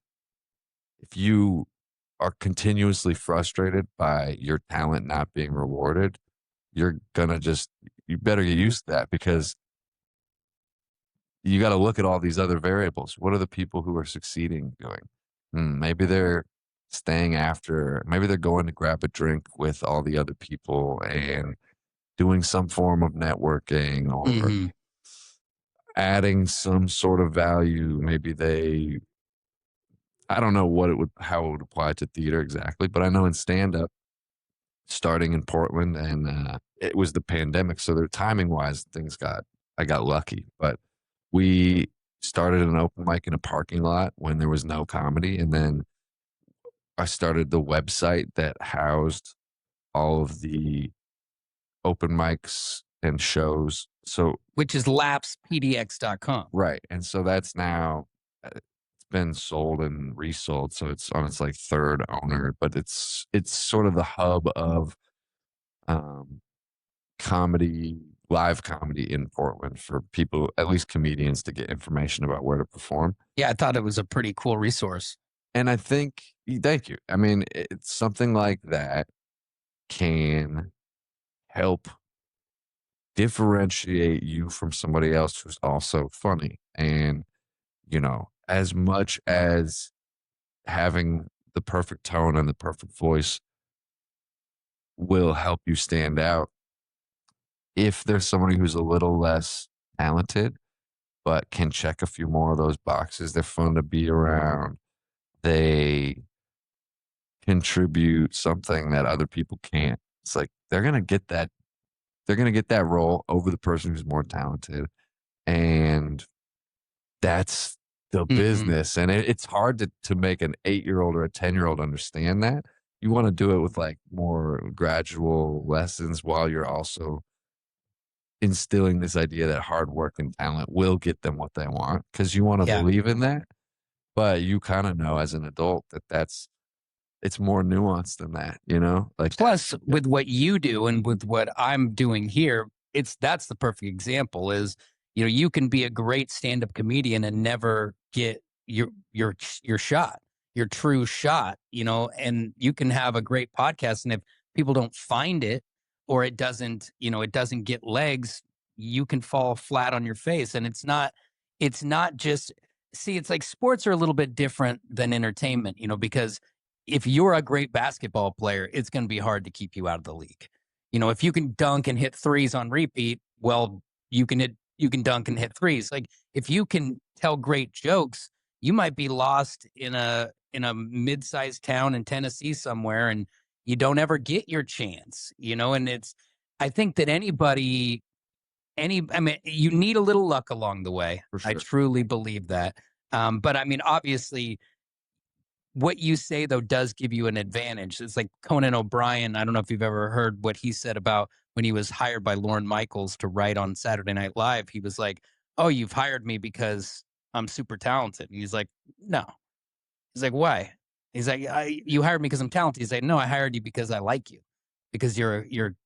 if you are continuously frustrated by your talent not being rewarded, you're gonna just you better get used to that because you got to look at all these other variables. What are the people who are succeeding doing? Maybe they're staying after, maybe they're going to grab a drink with all the other people and doing some form of networking or Hmm. adding some sort of value. Maybe I don't know how it would apply to theater exactly, but I know in stand up, starting in Portland, and it was the pandemic, so their timing wise, I got lucky, but we started an open mic in a parking lot when there was no comedy, and then I started the website that housed all of the open mics and shows. So Which is lapspdx.com. right, and so that's now it's been sold and resold, so it's on its like third owner, but it's sort of the hub of um, comedy, live comedy in Portland for people, at least comedians, to get information about where to perform. Yeah, I thought it was a pretty cool resource. And I think, thank you. I mean, it's something like that can help differentiate you from somebody else who's also funny. And, as much as having the perfect tone and the perfect voice will help you stand out, if there's somebody who's a little less talented, but can check a few more of those boxes, they're fun to be around. They contribute something that other people can't. It's like they're gonna get that role over the person who's more talented. And that's the Hmm. business. And it's hard to make an 8-year-old or a 10-year-old understand that. You want to do it with like more gradual lessons while you're also instilling this idea that hard work and talent will get them what they want because you want to Yeah. believe in that. But you kind of know as an adult that it's more nuanced than that, you know? Like, Plus, yeah, with what you do and with what I'm doing here, that's the perfect example. Is you can be a great stand-up comedian and never get your shot, your true shot. And you can have a great podcast, and if people don't find it or it doesn't get legs, you can fall flat on your face. And it's not just see, it's like sports are a little bit different than entertainment, because if you're a great basketball player, it's going to be hard to keep you out of the league. If you can dunk and hit threes on repeat, well, you can dunk and hit threes. Like if you can tell great jokes, you might be lost in a mid-sized town in Tennessee somewhere, and you don't ever get your chance. And I think that I mean, you need a little luck along the way. for I sure. truly believe that. But I mean, obviously, what you say though does give you an advantage. It's like Conan O'Brien. I don't know if you've ever heard what he said about when he was hired by Lorne Michaels to write on Saturday Night Live. He was like, "Oh, you've hired me because I'm super talented." And he's like, "No." He's like, "Why?" He's like, "You hired me because I'm talented." He's like, "No, I hired you because I like you, because you're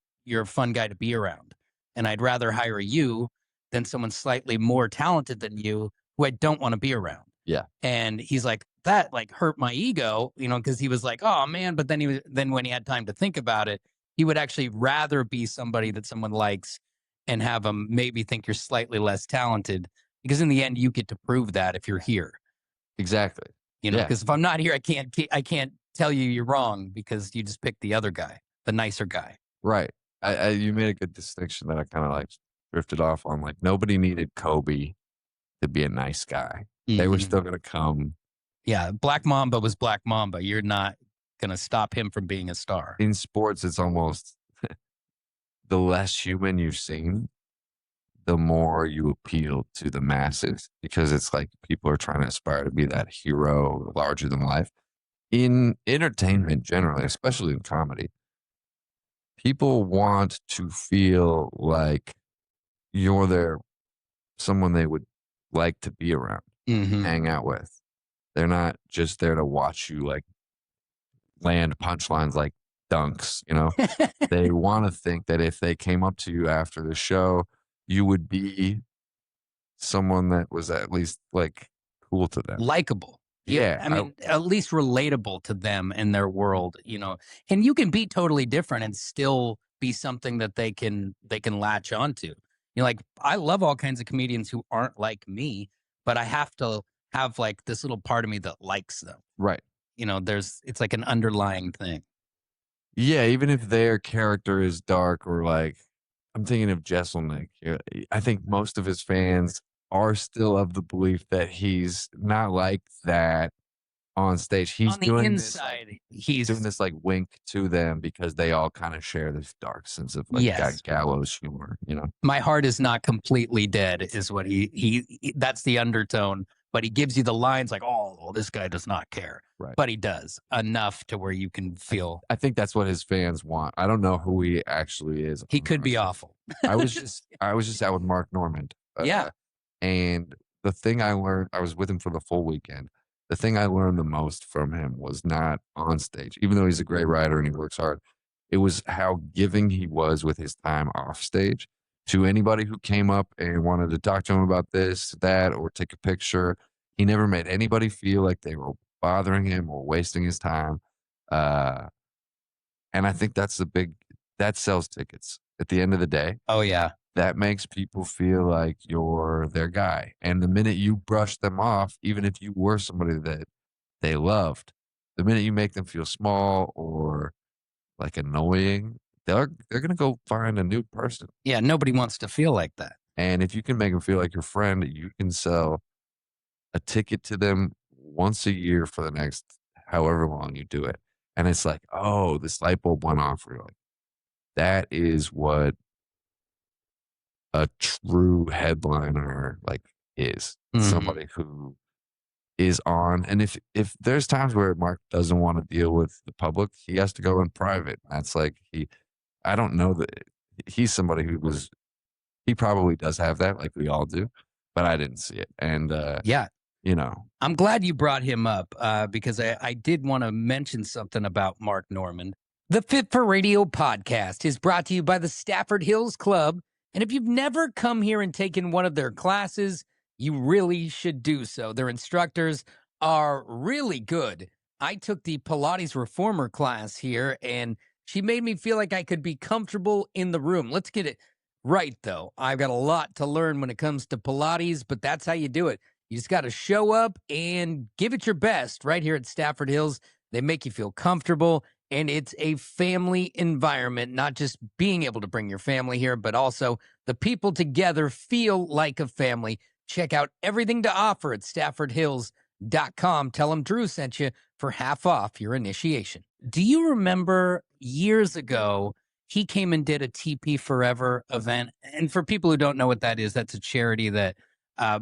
a fun guy to be around, and I'd rather hire you than someone slightly more talented than you who I don't want to be around." Yeah, And he's like, that like hurt my ego, because he was like, oh man. But then when he had time to think about it, he would actually rather be somebody that someone likes and have them maybe think you're slightly less talented, because in the end, you get to prove that if you're here, exactly. Yeah, because if I'm not here, I can't tell you you're wrong because you just picked the other guy, the nicer guy. right. You made a good distinction that I kind of like drifted off on. Like nobody needed Kobe to be a nice guy. They were Hmm. still gonna come. Yeah. Black Mamba was Black Mamba. You're not going to stop him from being a star. In sports, it's almost the less human you've seen, the more you appeal to the masses because it's like people are trying to aspire to be that hero larger than life. In entertainment generally, especially in comedy, people want to feel like you're there, someone they would like to be around, Hmm. hang out with. They're not just there to watch you like land punchlines like dunks, you know? They want to think that if they came up to you after the show, you would be someone that was at least like cool to them. Likable. Yeah, Yeah, I mean, at least relatable to them and their world. And you can be totally different and still be something that they can latch onto. Like I love all kinds of comedians who aren't like me, but I have to have like this little part of me that likes them. right. It's like an underlying thing. Yeah, even if their character is dark or like I'm thinking of Jesselnick. Yeah, I think most of his fans are still of the belief that he's not like that on stage. On the inside, He's doing he's this like wink to them because they all kind of share this dark sense of like yes. gallows humor, you know? My heart is not completely dead is what that's the undertone, but he gives you the lines like, oh, this guy does not care, Right. but he does enough to where you can feel I think that's what his fans want. I don't know who he actually is he could on be stage. awful. I was just out with Mark Normand, Yeah. and the thing I learned, I was with him for the full weekend. The thing I learned the most from him was not on stage, even though he's a great writer and he works hard. It was how giving he was with his time off stage to anybody who came up and wanted to talk to him about this, that, or take a picture. He never made anybody feel like they were bothering him or wasting his time. Uh, and I think that sells tickets at the end of the day. Oh yeah. That makes people feel like you're their guy. And the minute you brush them off, even if you were somebody that they loved, the minute you make them feel small or like annoying, they're gonna go find a new person. Yeah, nobody wants to feel like that. And if you can make them feel like your friend, you can sell a ticket to them once a year for the next however long you do it. And it's like, oh, this light bulb went off. You're like, that is what a true headliner like is. Mhm. Somebody who is on. And if there's times where Mark doesn't want to deal with the public, he has to go in private. That's like I don't know that he's somebody who was he probably does have that, like we all do, but I didn't see it. And Yeah, you know, I'm glad you brought him up because I did want to mention something about Mark Norman. The Fit for Radio podcast is brought to you by the Stafford Hills Club. And if you've never come here and taken one of their classes, you really should do so. Their instructors are really good. I took the Pilates Reformer class here, and she made me feel like I could be comfortable in the room. Let's get it right, though. I've got a lot to learn when it comes to Pilates, but that's how you do it. You just got to show up and give it your best right here at Stafford Hills. They make you feel comfortable, and it's a family environment, not just being able to bring your family here, but also the people together feel like a family. Check out everything to offer at staffordhills.com. Tell them Drew sent you for half off your initiation. Do you remember years ago, he came and did a TP Forever event? And for people who don't know what that is, that's a charity that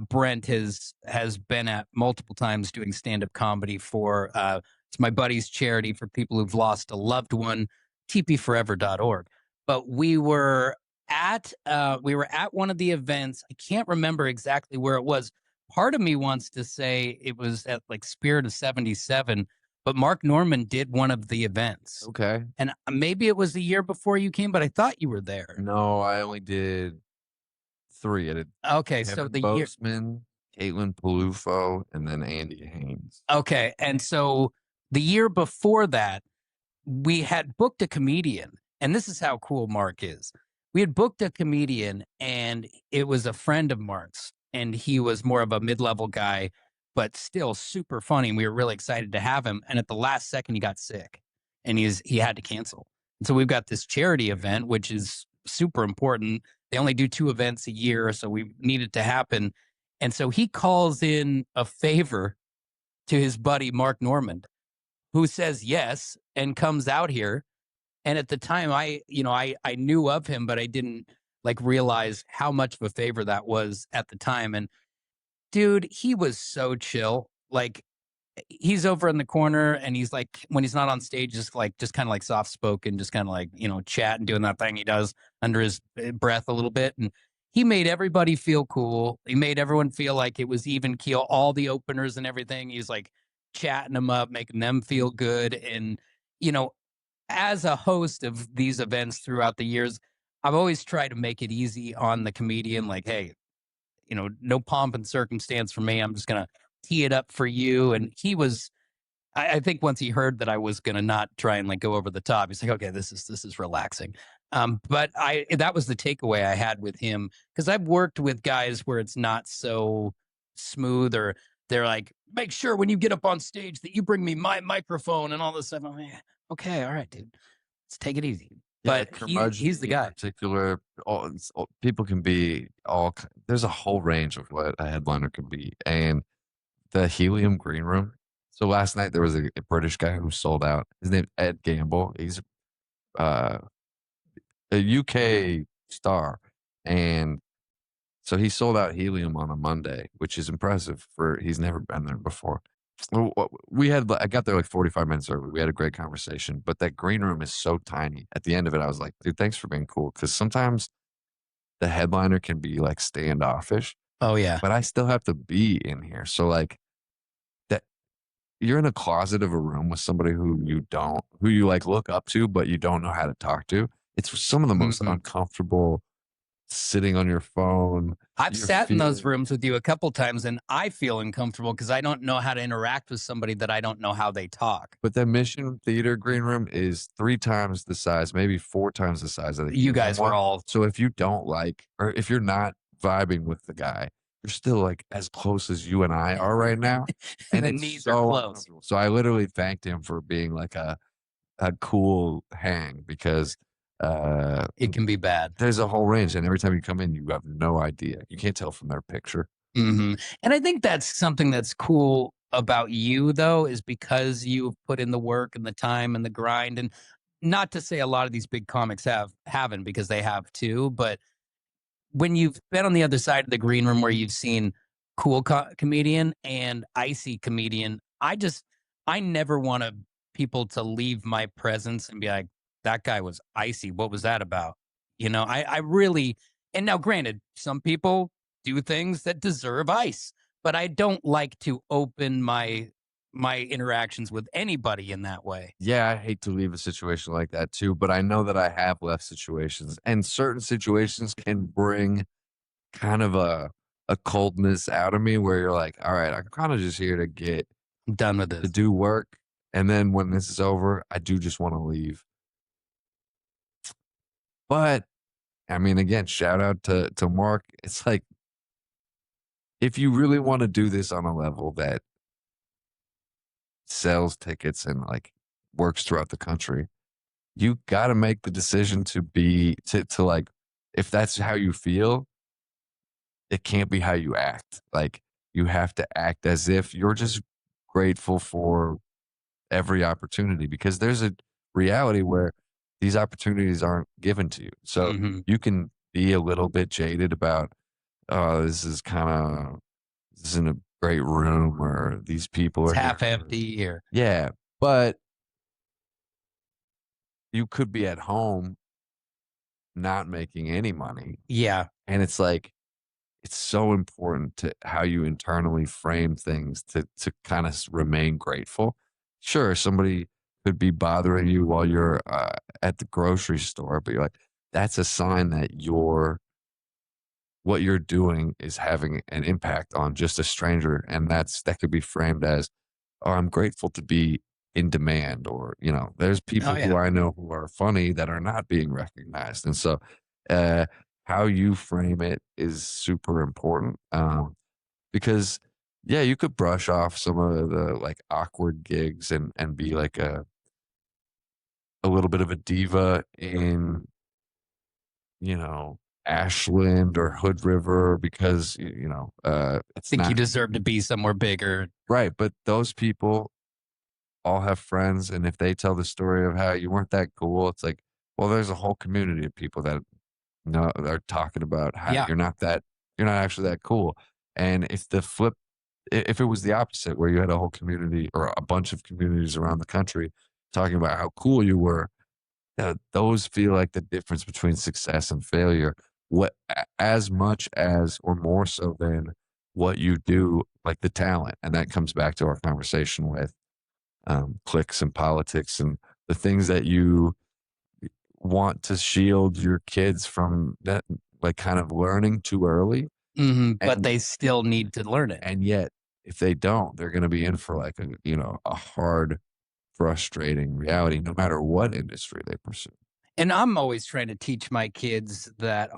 Brent has been at multiple times doing stand up comedy for. It's my buddy's charity for people who've lost a loved one, tpforever.org. But we were at one of the events. I can't remember exactly where it was. Part of me wants to say it was at like Spirit of 77, but Mark Norman did one of the events. okay. And maybe it was the year before you came, but I thought you were there. No, I only did 3. I did Okay, so Kevin the year. Bozeman, Caitlin Palufo, and then Andy Haynes. Okay, and so the year before that, we had booked a comedian, and this is how cool Mark is. We had booked a comedian, and it was a friend of Mark's, and he was more of a mid-level guy, but still super funny. And we were really excited to have him. And at the last second, he got sick, and he had to cancel. And so we've got this charity event, which is super important. They only do 2 events a year, so we need it to happen. And so he calls in a favor to his buddy Mark Norman, who says yes and comes out here. And at the time, I knew of him, but I didn't like realize how much of a favor that was at the time. And dude, he was so chill. Like he's over in the corner and he's like, when he's not on stage, just kind of like soft spoken, just kind of like, chat and doing that thing he does under his breath a little bit. And he made everybody feel cool. He made everyone feel like it was even keel, all the openers and everything. He's like chatting them up, making them feel good. And, you know, as a host of these events throughout the years, I've always tried to make it easy on the comedian. Like, hey, no pomp and circumstance for me. I'm just going to tee it up for you. And he was, I think once he heard that I was going to not try and like go over the top, he's like, okay, this is relaxing. But that was the takeaway I had with him, because I've worked with guys where it's not so smooth, or they're like, make sure when you get up on stage that you bring me my microphone and all this stuff. I'm like, okay, all right, dude, let's take it easy. Yeah, But he's the curmudgeon in guy. particular, people can be there's a whole range of what a headliner can be. And the Helium Green Room. So last night there was a British guy who sold out. His name Ed Gamble. He's uh, a UK star, and so he sold out Helium on a Monday, which is impressive for he's never been there before. I got there like 45 minutes early. We had a great conversation, but that green room is so tiny. At the end of it, I was like, dude, thanks for being cool. Cause sometimes the headliner can be like standoffish, Oh yeah. but I still have to be in here. So like that you're in a closet of a room with somebody who you like look up to, but you don't know how to talk to. It's some of the most Mhm. uncomfortable sitting on your phone. I've You're sat in those feeling rooms with you a couple times, and I feel uncomfortable because I don't know how to interact with somebody that I don't know how they talk. But the Mission Theater green room is 3 times the size, maybe 4 times the size of the You Helium guys were one. all So if you don't like or if you're not vibing with the guy, you're still, like, as close as you and I are right now, and the it's knees are so close. uncomfortable. So I literally thanked him for being, like, a cool hang because It can be bad. There's a whole range, and every time you come in, you have no idea. You can't tell from their picture. And I think that's something that's cool about you, though, is because you've put in the work and the time and the grind. And not to say a lot of these big comics haven't, because they have too, but when you've been on the other side of the green room where you've seen cool comedian and icy comedian, I never want people to leave my presence and be like, that guy was icy. What was that about? I really, and now granted, some people do things that deserve ice, but I don't like to open my interactions with anybody in that way. Yeah, I hate to leave a situation like that too, but I know that I have left situations, and certain situations can bring kind of a coldness out of me where you're like, all right, I'm kind of just here to I'm done with this. do work. And then when this is over, I do just want to leave. But I mean, again, shout out to Mark. It's like if you really want to do this on a level that sells tickets and like works throughout the country, you got to make the decision to like, if that's how you feel, it can't be how you act. Like you have to act as if you're just grateful for every opportunity, because there's a reality where these opportunities aren't given to you. So Hmm. you can be a little bit jaded about, oh, this isn't a great room, or these people It's are here. half empty here. Yeah. But you could be at home not making any money. Yeah. And it's like, it's so important to how you internally frame things to kind of remain grateful. Sure, somebody could be bothering you while you're at the grocery store, but you're like, that's a sign that what you're doing is having an impact on just a stranger, and that could be framed as, oh, I'm grateful to be in demand, or there's Oh people who yeah. I know who are funny that are not being recognized, and so uh, how you frame it is super important. Because yeah, you could brush off some of the like awkward gigs and be like a little bit of a diva in, you know, Ashland or Hood River because it's Think you not deserve to be somewhere bigger. right. But those people all have friends, and if they tell the story of how you weren't that cool, it's like, well, there's a whole community of people that no, they're talking about how Yeah. you're not actually that cool. And if it was the opposite, where you had a whole community or a bunch of communities around the country talking about how cool you were, those feel like the difference between success and failure. As much as or more so than what you do, like the talent, and that comes back to our conversation with clicks and politics and the things that you want to shield your kids from, that like kind of learning too early. But and they still need to learn it. and yet if they don't, they're going to be in for like a hard, frustrating reality no matter what industry they pursue. And I'm always trying to teach my kids the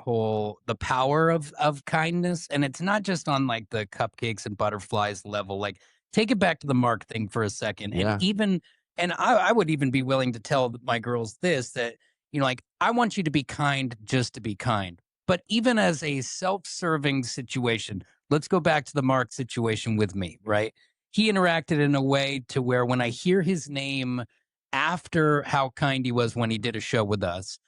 power of kindness. And it's not just on like the cupcakes and butterflies level. Like take it back to the Mark thing for a second. And Yeah. I would even be willing to tell my girls this, that, like, I want you to be kind just to be kind. But even as a self-serving situation, let's go back to the Mark situation with me, right? He interacted in a way to where when I hear his name after how kind he was when he did a show with us,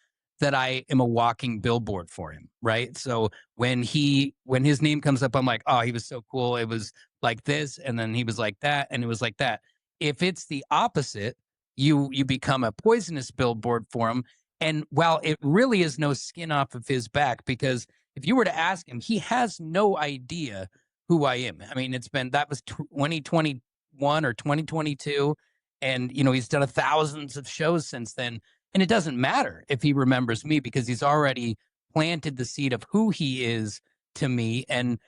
that I am a walking billboard for him, right? So when his name comes up, I'm like, oh, he was so cool. It was like this, and then he was like that, and it was like that. If it's the opposite, you become a poisonous billboard for him. And while it really is no skin off of his back, because if you were to ask him, he has no idea who I am. I mean, that was 2021 or 2022, and he's done thousands of shows since then, and it doesn't matter if he remembers me because he's already planted the seed of who he is to me. And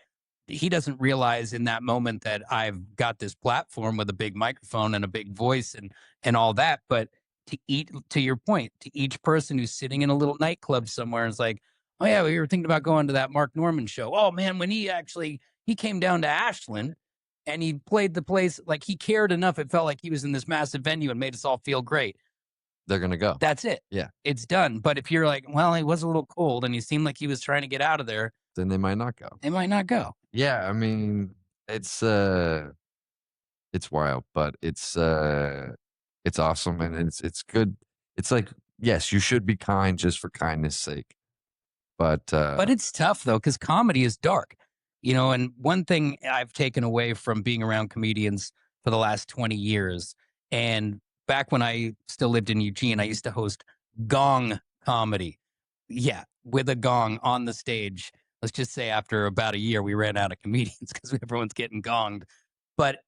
he doesn't realize in that moment that I've got this platform with a big microphone and a big voice and all that. But to your point, to each person who's sitting in a little nightclub somewhere and is like, oh yeah, we were thinking about going to that Mark Norman show. Oh man, when he came down to Ashland and he played the place, like he cared enough, it felt like he was in this massive venue and made us all feel great. they're gonna go. That's it. Yeah. It's done. But if you're like, well, he was a little cold and he seemed like he was trying to get out of there, Then they might not go. they might not go. Yeah, I mean, it's wild, but it's awesome and it's good. It's like, yes, you should be kind just for kindness sake. But But it's tough though, because comedy is dark. And one thing I've taken away from being around comedians for the last 20 years, and back when I still lived in Eugene, I used to host gong comedy. Yeah, with a gong on the stage. Let's just say after about a year, we ran out of comedians because everyone's getting gonged. But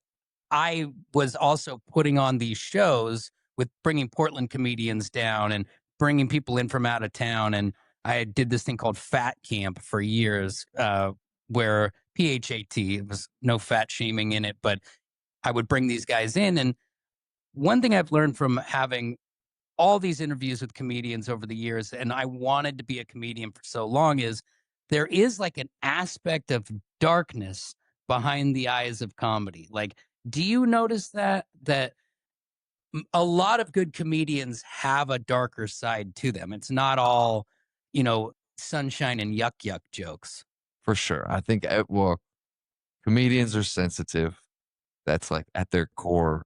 I was also putting on these shows with bringing Portland comedians down and bringing people in from out of town. And I did this thing called Fat Camp for years, where PHAT, it was no fat shaming in it, but I would bring these guys in. And one thing I've learned from having all these interviews with comedians over the years, and I wanted to be a comedian for so long, is there is like an aspect of darkness behind the eyes of comedy. Like, do you notice that a lot of good comedians have a darker side to them? It's not all, sunshine and yuck yuck jokes. for sure, I think well, comedians are sensitive. That's like at their core.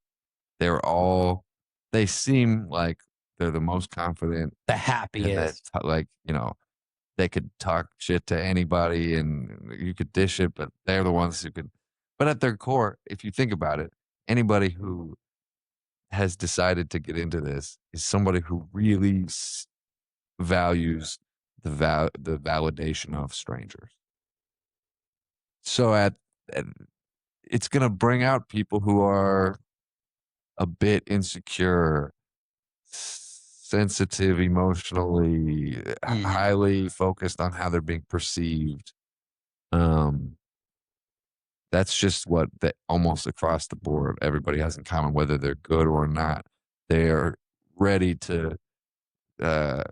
They're all they seem like they're the most confident The and that happiest. like, they could talk shit to anybody and you could dish it, but they're the ones who could but at their core, if you think about it, anybody who has decided to get into this is somebody who really values the validation of strangers. So at it's gonna bring out people who are a bit insecure, sensitive emotionally, Mhm. highly focused on how they're being perceived. Um, that's just what almost across the board everybody has in common, whether they're good or not. They are ready to uh,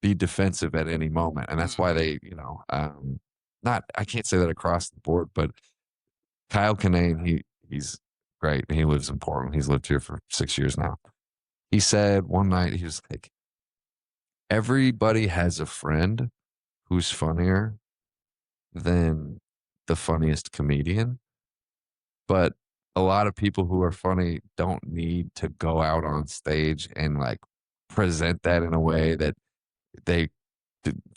be defensive at any moment, and that's why Mhm. they, not I can't say that across the board, but Kyle Kinane, he's great. He lives in Portland. He's lived here for 6 years now. He said one night he was like, "Everybody has a friend who's funnier than the funniest comedian, but a lot of people who are funny don't need to go out on stage and like present that in a way that they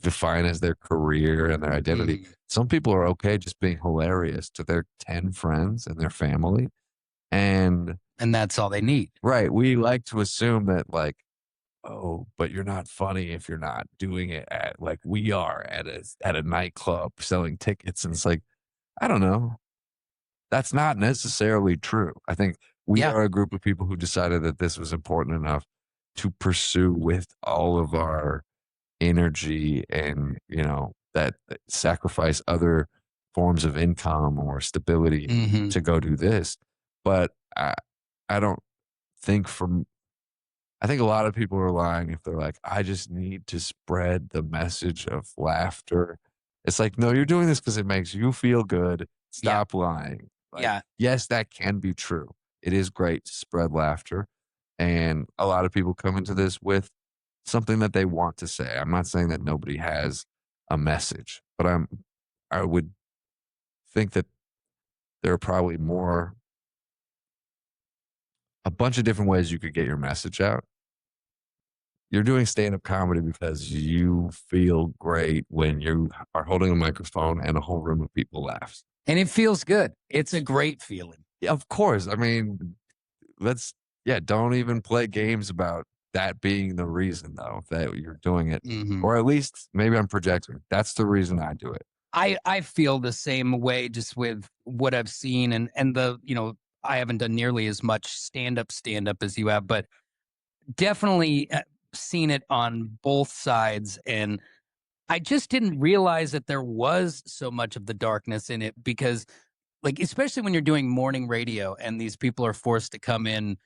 define as their career and their identity. Mhm. Some people are okay just being hilarious to their 10 friends and their family. And And that's all they need. right, we like to assume that like, oh, but you're not funny if you're not doing it at like we are at a nightclub selling tickets. And it's like, I don't know. That's not necessarily true. I think we Yeah. are a group of people who decided that this was important enough to pursue with all of our energy and, that sacrifice other forms of income or stability Mhm. to go do this. But I don't think from I think a lot of people are lying if they're like, I just need to spread the message of laughter. It's like, no, you're doing this because it makes you feel good. Yeah. Stop lying. Like, Yeah. yes, that can be true. It is great to spread laughter. And a lot of people come into this with something that they want to say. I'm not saying that nobody has a message, but I would think that there are probably a bunch of different ways you could get your message out. You're doing stand-up comedy because you feel great when you are holding a microphone and a whole room of people laughs. And it feels good. It's a great feeling. Yeah, of course. I mean, let's yeah, don't even play games about that being the reason though that you're doing it. Mhm. Or at least maybe I'm projecting. That's the reason I do it. I feel the same way just with what I've seen and I haven't done nearly as much stand up as you have, but definitely seen it on both sides. And I just didn't realize that there was so much of the darkness in it because, like, especially when you're doing morning radio and these people are forced to come in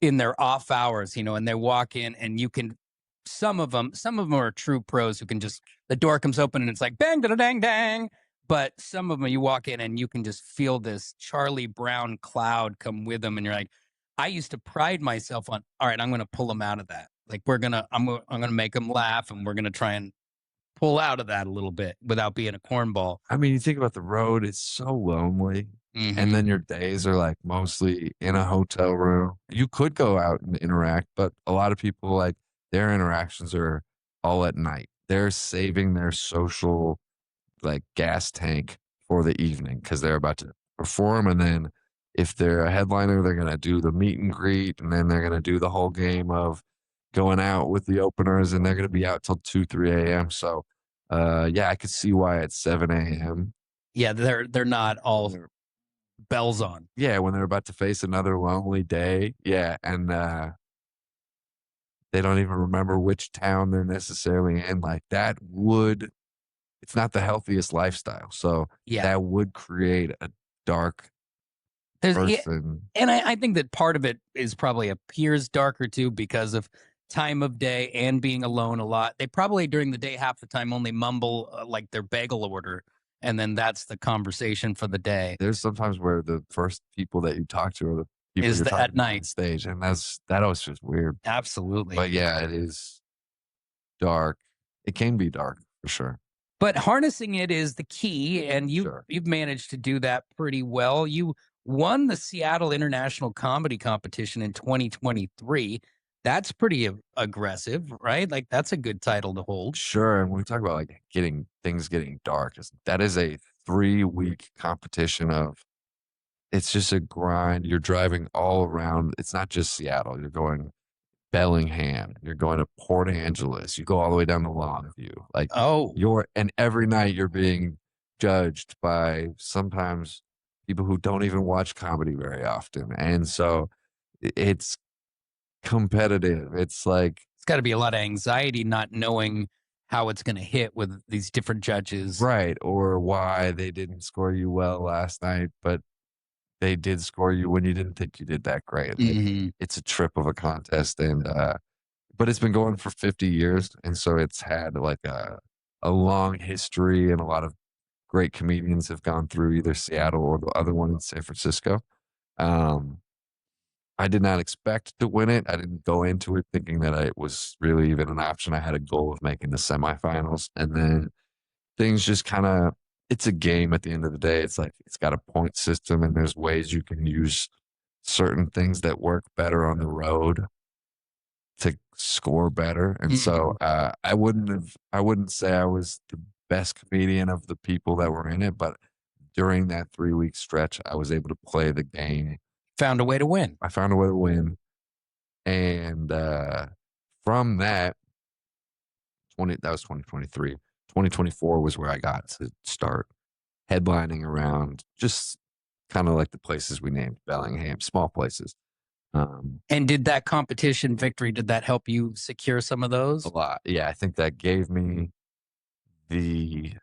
their off hours, and they walk in and you can some of them are true pros who can just the door comes open and it's like bang da dang dang. But some of them you walk in and you can just feel this Charlie Brown cloud come with them and you're like, I used to pride myself on, all right, I'm going to pull them out of that. Like I'm gonna make them laugh, and we're gonna try and pull out of that a little bit without being a cornball. I mean, you think about the road, it's so lonely. And Hmm. then your days are like mostly in a hotel room. You could go out and interact, but a lot of people like their interactions are all at night. They're saving their social like gas tank for the evening because they're about to perform. And then if they're a headliner, they're going to do the meet and greet. And then they're going to do the whole game of going out with the openers and they're going to be out till 2, 3 a.m. So, yeah, I could see why at 7 a.m. Yeah, they're not all bells on. Yeah, when they're about to face another lonely day. Yeah. And they don't even remember which town they're necessarily in. Like that would, it's not the healthiest lifestyle. So Yeah, that would create a dark yeah, person. and I think that part of it is probably appears darker too because of time of day and being alone a lot. They probably during the day half the time only mumble like their bagel order, and then that's the conversation for the day. There's sometimes where the first people that you talk to are the people Is you're the talking at to on night? stage, and that always just weird. Absolutely. But yeah, it is dark. It can be dark for sure. But harnessing it is the key, and Sure. you've managed to do that pretty well. You won the Seattle International Comedy Competition in 2023. That's pretty aggressive, right? Like that's a good title to hold. Sure. And when we talk about like getting dark, that is a 3-week competition of it's just a grind. You're driving all around. It's not just Seattle. You're going Bellingham, you're going to Port Angeles, you go all the way down to Longview. Like Oh, and every night you're being judged by sometimes people who don't even watch comedy very often. And so it's competitive. It's like, it's got to be a lot of anxiety not knowing how it's going to hit with these different judges. right, or why they didn't score you well last night, but they did score you when you didn't think you did that great. Like, Hmm. it's a trip of a contest. And but it's been going for 50 years, and so it's had like a long history, and a lot of great comedians have gone through either Seattle or the other one in San Francisco. Um, I did not expect to win it. I didn't go into it thinking that it was really even an option. I had a goal of making the semifinals, and then things just kind of, it's a game at the end of the day. It's like it's got a point system, and there's ways you can use certain things that work better on the road to score better. And so Hmm. I wouldn't say I was the best comedian of the people that were in it, but during that 3-week stretch, I was able to play the game. Found a way to win. I found a way to win. And from that, that was 2023. 2024 was where I got to start headlining around just kind of like the places we named Bellingham, small places. And did that competition victory, did that help you secure some of A those? lot. Yeah, I think that gave me the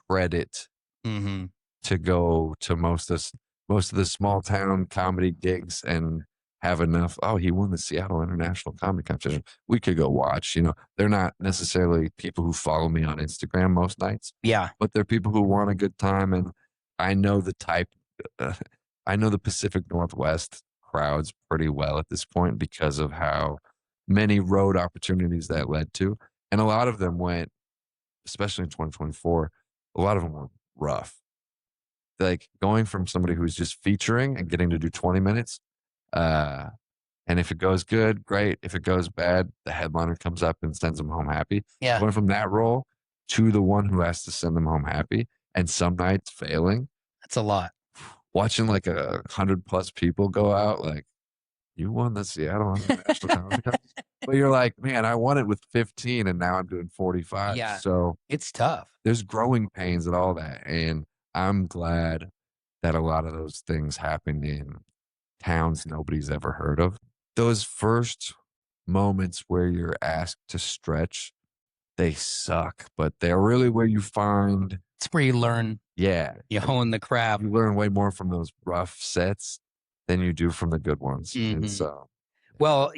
credit Hmm. to go to most of the small town comedy gigs and have enough. Oh, he won the Seattle International Comedy Competition. We could go watch. They're not necessarily people who follow me on Instagram most nights, Yeah. but they're people who want a good time. And I know the type. Uh, I know the Pacific Northwest crowds pretty well at this point because of how many road opportunities that led to, and a lot of them went, especially in 2024. A lot of them were rough, like going from somebody who's just featuring and getting to do 20 minutes. Uh, and if it goes good, great. If it goes bad, the headliner comes up and sends them home happy. Yeah. Going from that role to the one who has to send them home happy, and some nights failing, That's a lot. watching like 100+ people go out, like, you won the Seattle International Comedy Contest. But you're like, man, I won it with 15 and now I'm doing 45. Yeah. So It's tough. there's growing pains and all that. And I'm glad that a lot of those things happened in towns nobody's ever heard of. Those first moments where you're asked to stretch, they suck, but they're really where you find, It's where you learn, yeah, you hone the craft. you learn way more from those rough sets than you do from the good ones. And Hmm. so, Well,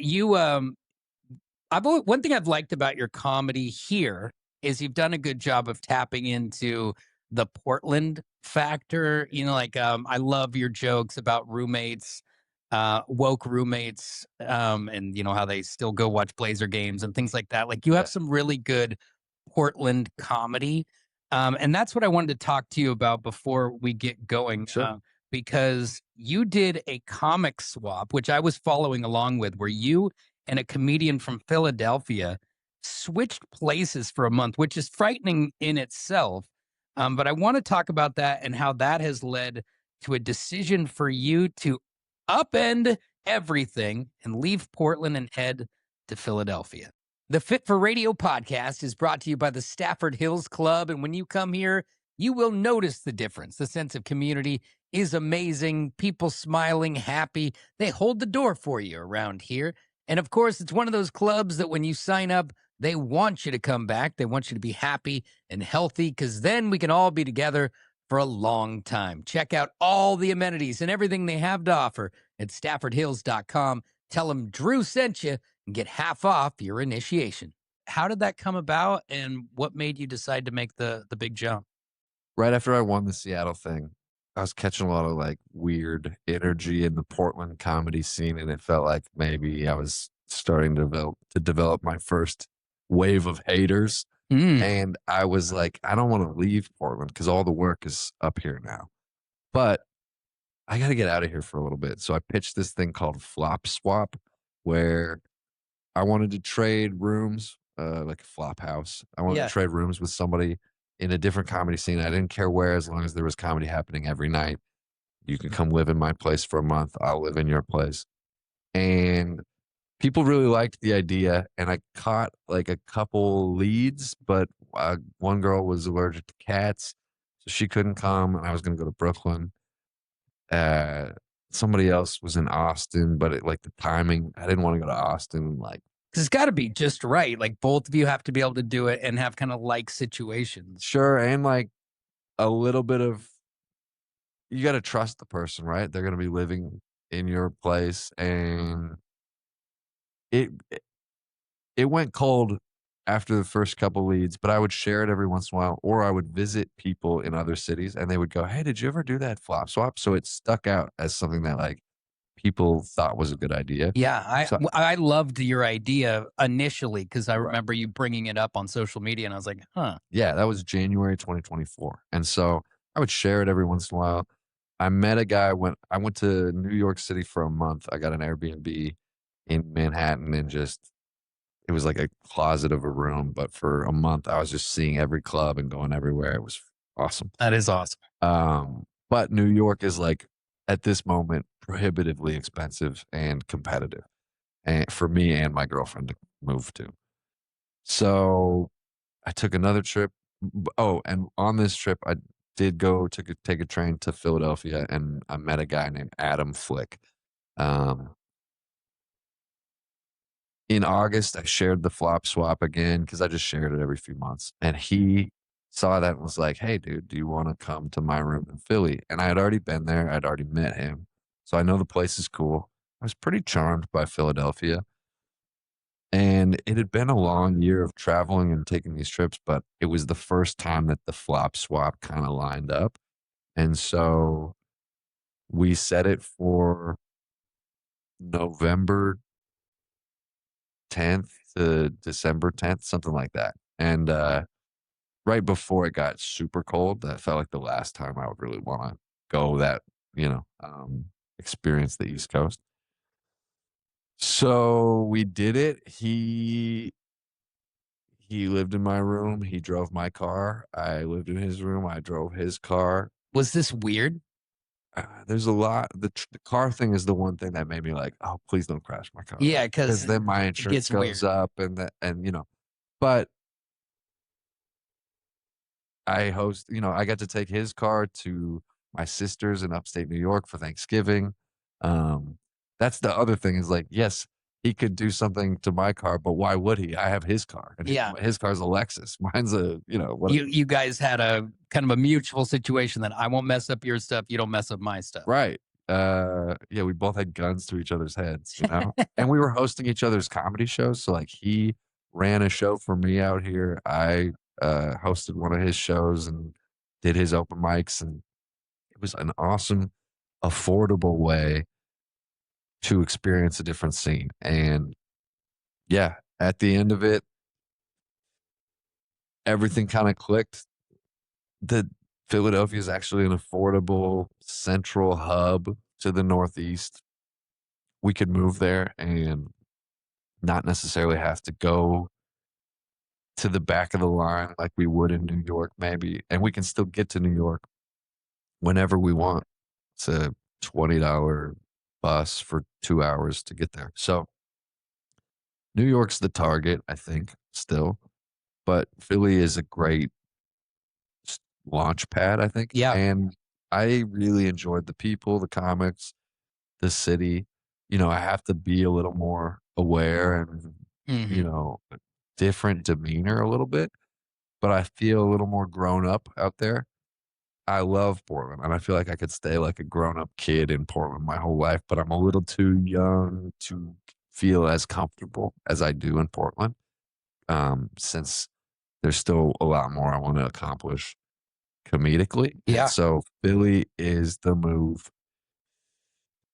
one thing I've liked about your comedy here is you've done a good job of tapping into the Portland factor. Like I love your jokes about roommates woke roommates, and you know how they still go watch Blazer games and things like that. Like you have Yeah, some really good Portland comedy, and that's what I wanted to talk to you about before we get going, sure. because you did a comic swap, which I was following along with, where you and a comedian from Philadelphia switched places for a month, which is frightening in itself. But I want to talk about that and how that has led to a decision for you to upend everything and leave Portland and head to Philadelphia. The Fit for Radio podcast is brought to you by the Stafford Hills Club. And when you come here, you will notice the difference. The sense of community is amazing. People smiling, happy. They hold the door for you around here. And of course, it's one of those clubs that when you sign up, they want you to come back. They want you to be happy and healthy because then we can all be together for a long time. Check out all the amenities and everything they have to offer at staffordhills.com. Tell them Drew sent you and get half off your initiation. How did that come about and what made you decide to make the big jump? Right after I won the Seattle thing, I was catching a lot of like weird energy in the Portland comedy scene, and it felt like maybe I was starting to develop my first wave of haters. Mm. And I was like, I don't want to leave Portland because all the work is up here now. But I got to get out of here for a little bit. So I pitched this thing called Flop Swap, where I wanted to trade rooms, like a flop house. I wanted to Yeah. trade rooms with somebody in a different comedy scene. I didn't care where, as long as there was comedy happening every night. You can come live in my place for a month. I'll live in your place. And people really liked the idea. And I caught like a couple leads, but one girl was allergic to cats. So she couldn't come. And I was going to go to Brooklyn. Uh, Somebody else was in Austin, but like the timing, I didn't want to go to Austin. Like, Because it's got to be just right. Like both of you have to be able to do it and have kind of like situations. sure, and like a little bit of you got to trust the person, right? They're going to be living in your place, and it it went cold after the first couple leads, but I would share it every once in a while, or I would visit people in other cities, and they would go, "Hey, did you ever do that flop swap?" So it stuck out as something that like people thought was a good idea. Yeah, So I loved your idea initially because I right. remember you bringing it up on social media, and I was like, huh. Yeah, that was January 2024, and so I would share it every once in a while. I met a guy when I went to New York City for a month. I got an Airbnb in Manhattan and just it was like a closet of a room, but for a month I was just seeing every club and going everywhere. It was awesome. That is awesome. But New York is like at this moment prohibitively expensive and competitive, and for me and my girlfriend to move to. So I took another trip. Oh, and on this trip, I did go to take a train to Philadelphia, and I met a guy named Adam Flick. Um, in August, I shared the flop swap again because I just shared it every few months, and he saw that and was like, "Hey, dude, do you want to come to my room in Philly?" And I had already been there. I'd already met him, so I know the place is cool. I was pretty charmed by Philadelphia. And it had been a long year of traveling and taking these trips, but it was the first time that the flop swap kinda lined up, and so we set it for November 10th to December 10th, something like that, and, right before it got super cold, that felt like the last time I would really wanna go that, experience the East Coast. So, we did it. He lived in my room, he drove my car, I lived in his room, I drove his car. Was this weird? There's a lot the car thing is the one thing that made me like, "Oh, please don't crash my car," Yeah, because because then my it insurance gets goes weird. up but I got to take his car to my sister's in upstate New York for Thanksgiving. Um, that's the other thing is like, yes, he could do something to my car, but why would he? I have his car, and Yeah. his car's a Lexus. Mine's a, what You guys had a kind of a mutual situation that I won't mess up your stuff, you don't mess up my stuff. right. Yeah, we both had guns to each other's heads. And we were hosting each other's comedy shows, so, like, he ran a show for me out here. I, hosted one of his shows and did his open mics, and it was an awesome, affordable way to experience a different scene. And yeah, at the end of it, everything kind of clicked. The Philadelphia is actually an affordable central hub to the Northeast. We could move there and not necessarily have to go to the back of the line like we would in New York, maybe. And we can still get to New York whenever we want. It's a $20 bus for 2 hours to get there. So New York's the target, I think, still. But Philly is a great launch pad, I think. Yeah. And I really enjoyed the people, the comics, the city. I have to be a little more aware and, Hmm. different demeanor a little bit, but I feel a little more grown up out there. I love Portland, and I feel like I could stay like a grown up kid in Portland my whole life, but I'm a little too young to feel as comfortable as I do in Portland. Since there's still a lot more I want to accomplish comedically. And Yeah. so Philly is the move.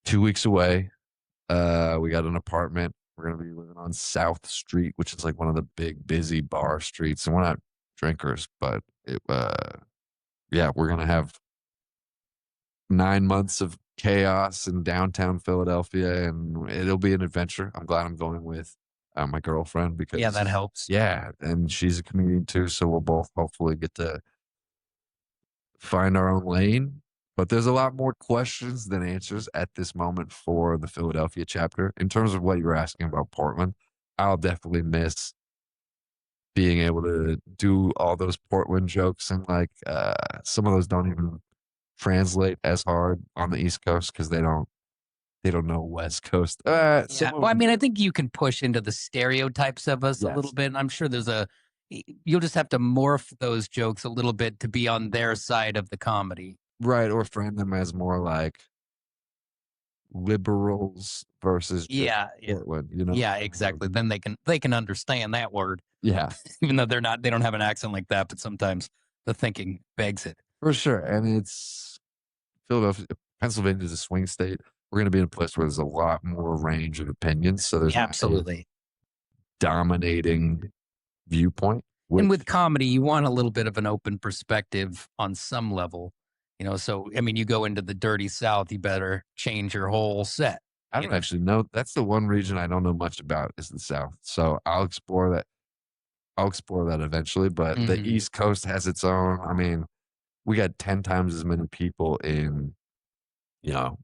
2 weeks away. We got an apartment. We're gonna be living on South Street, which is like one of the big busy bar streets. And we're not drinkers, but yeah, we're gonna have 9 months of chaos in downtown Philadelphia, and it'll be an adventure. I'm glad I'm going with my girlfriend Yeah, because that helps. yeah, and she's a comedian too, so we'll both hopefully get to find our own lane. But there's a lot more questions than answers at this moment for the Philadelphia chapter. In terms of what you were asking about Portland, I'll definitely miss being able to do all those Portland jokes, and like some of those don't even translate as hard on the East Coast because they don't know West Coast. Yeah. Some of Well, I them mean, I do. think you can push into the stereotypes of us a little Yes. bit. I'm sure you'll just have to morph those jokes a little bit to be on their side of the comedy. Right, or frame them as more like liberals versus just Yeah. Yeah. Portland, Yeah, exactly. Then they can understand that word, Yeah, even though they don't have an accent like that, but sometimes the thinking begs it. for sure. And it's Philadelphia, Pennsylvania is a swing state. We're going to be in a place where there's a lot more range of opinions. So there's not a Absolutely. dominating viewpoint, And which with comedy, you want a little bit of an open perspective on some level. So I mean, you go into the dirty South, you better change your whole set. I You don't know. actually know. That's the one region I don't know much about is the South. So I'll explore that. I'll explore that eventually. But the Mhm. East Coast has its own. I mean, we got 10 times as many people in, you know,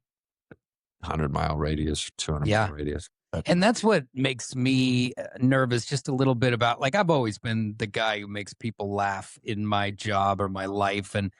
100-mile radius, 200-mile Yeah. radius. But And that's what makes me nervous just a little bit about, like, I've always been the guy who makes people laugh in my job or my life. And,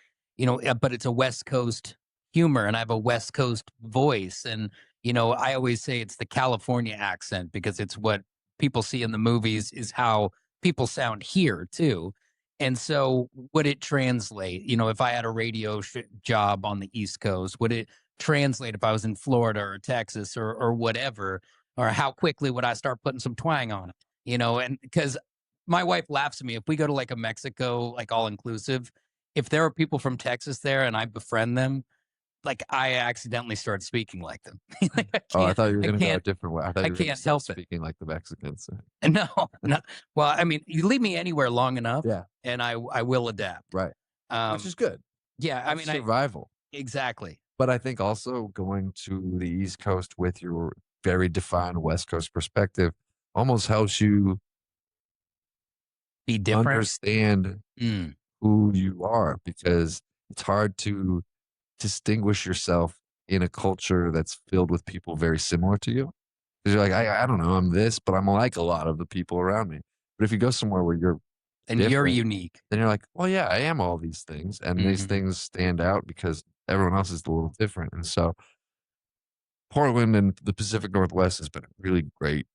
but it's a West Coast humor and I have a West Coast voice. And, I always say it's the California accent because it's what people see in the movies is how people sound here too. And so would it translate, if I had a radio job on the East Coast, would it translate if I was in Florida or Texas or whatever? Or how quickly would I start putting some twang on it? And because my wife laughs at me if we go to like a Mexico, like all inclusive, if there are people from Texas there and I befriend them, like I accidentally start speaking like them. Like oh, I thought you were I going to go a can't, different way. I thought I you were going to can't start help it. speaking like the Mexicans. No, no. Well, I mean, you leave me anywhere long enough Yeah, and I will adapt. right. Which Um, is good. yeah, I That's mean, I survival. exactly But I think also going to the East Coast with your very defined West Coast perspective almost helps you be different. understand Mm, who you are because it's hard to distinguish yourself in a culture that's filled with people very similar to you. Because you're like, I don't know, I'm this, but I'm like a lot of the people around me. But if you go somewhere where you're and you're different, unique. then you're like, well, yeah, I am all these things. And these Hmm. things stand out because everyone else is a little different. And so Portland and the Pacific Northwest has been a really great,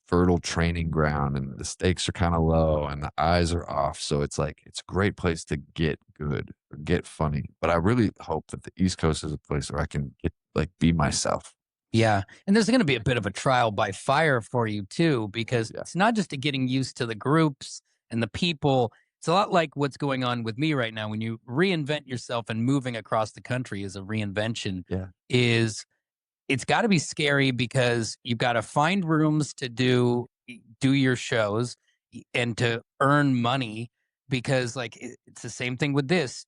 fertile training ground, and the stakes are kind of low and the eyes are off. So it's like, it's a great place to get good or get funny. But I really hope that the East Coast is a place where I can get, like, be myself. Yeah. And there's going to be a bit of a trial by fire for you too, because Yeah. it's not just a getting used to the groups and the people. It's a lot like what's going on with me right now. When you reinvent yourself and moving across the country is a reinvention, Yeah. is it's got to be scary because you've got to find rooms to do your shows and to earn money, because like it's the same thing with this.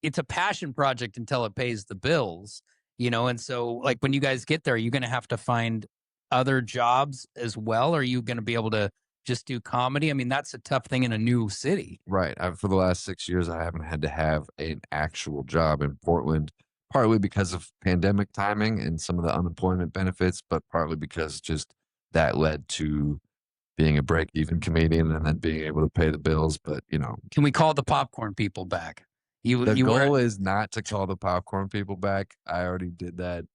It's a passion project until it pays the bills, and so like when you guys get there, are you going to have to find other jobs as well? Are you going to be able to just do comedy? I mean, that's a tough thing in a new city. Right. For the last 6 years, I haven't had to have an actual job in Portland, partly because of pandemic timing and some of the unemployment benefits, but partly because just that led to being a break even comedian and then being able to pay the bills. But, Can we call the popcorn people back? the You were goal is not to call the popcorn people back. I already did that.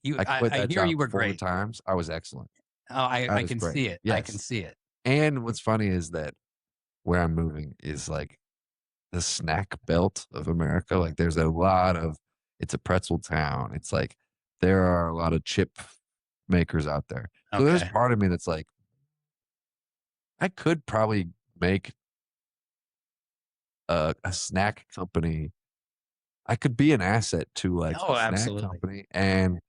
I quit I that hear job you were 4 great. times. I was excellent. Oh, I I was can great. see it. I can Yes. see it. And what's funny is that where I'm moving is like the snack belt of America. Like there's a lot of it's a pretzel town. It's like there are a lot of chip makers out there. So there's Okay. part of me that's like, I could probably make a snack company. I could be an asset to like Oh, a snack absolutely. company. And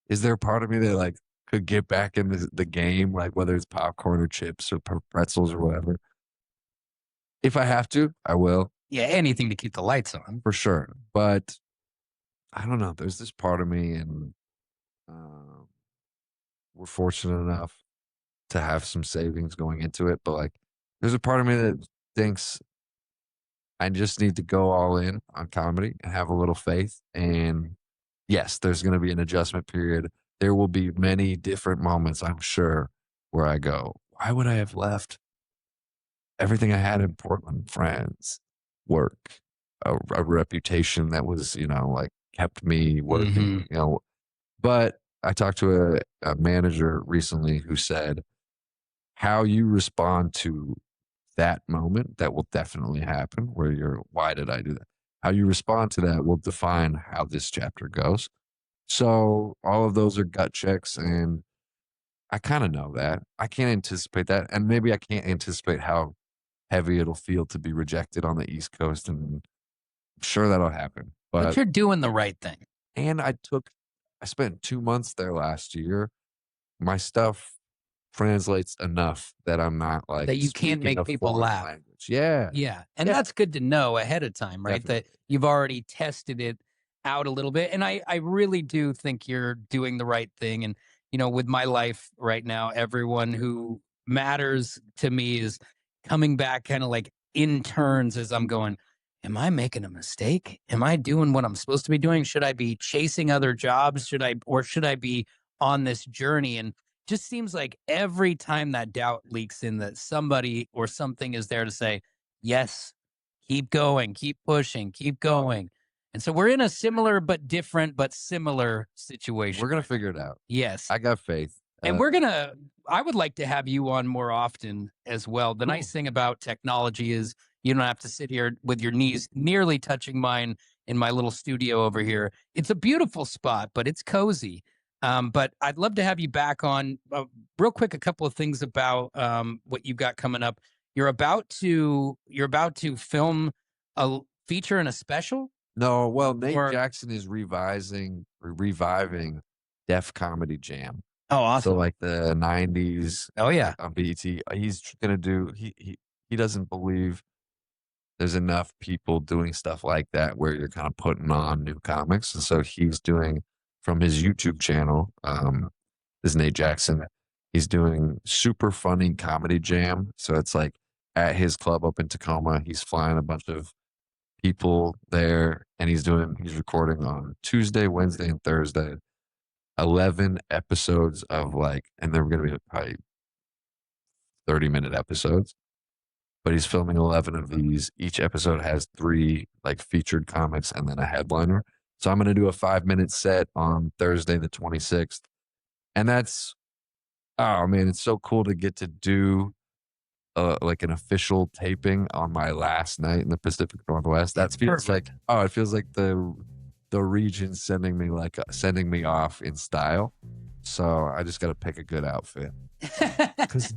is there a part of me that like could get back in the game, like whether it's popcorn or chips or pretzels or whatever? If I have to, I will Yeah, anything to keep the lights on. for sure. But I don't know. There's this part of me, and um, we're fortunate enough to have some savings going into it. But like, there's a part of me that thinks I just need to go all in on comedy and have a little faith. And yes, there's going to be an adjustment period. There will be many different moments, I'm sure, where I go, why would I have left everything I had in Portland? Friends, work, a reputation that was, like kept me Hmm. working, But I talked to a manager recently who said, how you respond to that moment, that will definitely happen where you're, why did I do that? How you respond to that will define how this chapter goes. So all of those are gut checks. And I kind of know that. I can't anticipate that. And maybe I can't anticipate how heavy it'll feel to be rejected on the East Coast. And I'm sure that'll happen. But But, you're doing the right thing. and I spent 2 months there last year. My stuff translates enough that I'm not like That you can't speaking make a people foreign laugh. language. Yeah, Yeah. And yeah, that's good to know ahead of time, right? definitely. That you've already tested it out a little bit. And I really do think you're doing the right thing. And, with my life right now, everyone who matters to me is coming back kind of like in turns as I'm going, am I making a mistake? Am I doing what I'm supposed to be doing? Should I be chasing other jobs? Should I be on this journey? And just seems like every time that doubt leaks in, that somebody or something is there to say, yes, keep going, keep pushing, keep going. And so we're in a similar but different but similar situation. We're gonna figure it out. Yes. I got faith. And I would like to have you on more often as well. The Cool. nice thing about technology is you don't have to sit here with your knees nearly touching mine in my little studio over here. It's a beautiful spot, but it's cozy. But I'd love to have you back on. Real quick, a couple of things about what you've got coming up. You're about to film a feature and a special. No, well, Nate Or Jackson is reviving Def Comedy Jam. oh, So awesome! like the '90s, Oh yeah, like on BET, he's gonna do. He doesn't believe there's enough people doing stuff like that where you're kind of putting on new comics, and so he's doing from his YouTube channel. This is Nate Jackson. He's doing super funny comedy jam. So it's like at his club up in Tacoma. He's flying a bunch of people there, and he's recording on Tuesday, Wednesday, and Thursday. 11 episodes of like, and they're going to be probably 30-minute episodes, but he's filming 11 of these. Each episode has 3 like featured comics and then a headliner. So I'm going to do a 5-minute set on Thursday, the 26th. And oh man, it's so cool to get to do like an official taping on my last night in the Pacific Northwest. That it's feels perfect. like, it feels like the region sending me off in style. So I just got to pick a good outfit.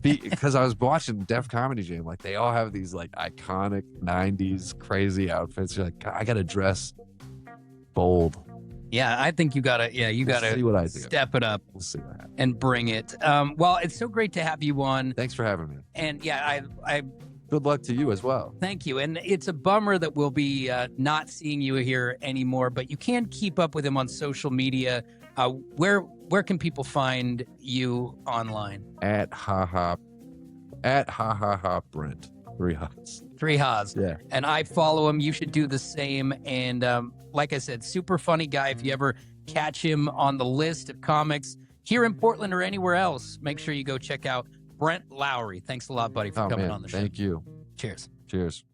Because I was watching Def Comedy Jam, like they all have these like iconic '90s crazy outfits. You're like, I got to dress bold. Yeah, I think you gotta. Yeah, you We'll gotta see what I do. step it up We'll see what happens. and bring it. Well, it's so great to have you on. Thanks for having me. And yeah, I Good luck to you as well. thank you. And it's a bummer that we'll be not seeing you here anymore. But you can keep up with him on social media. Where can people find you online? At Brent. 3 Ha's. 3 Ha's. Yeah. And I follow him. You should do the same. And like I said, super funny guy. If you ever catch him on the list of comics here in Portland or anywhere else, make sure you go check out Brent Lowrey. Thanks a lot, buddy, for coming on the show. Thank you. Cheers. Cheers.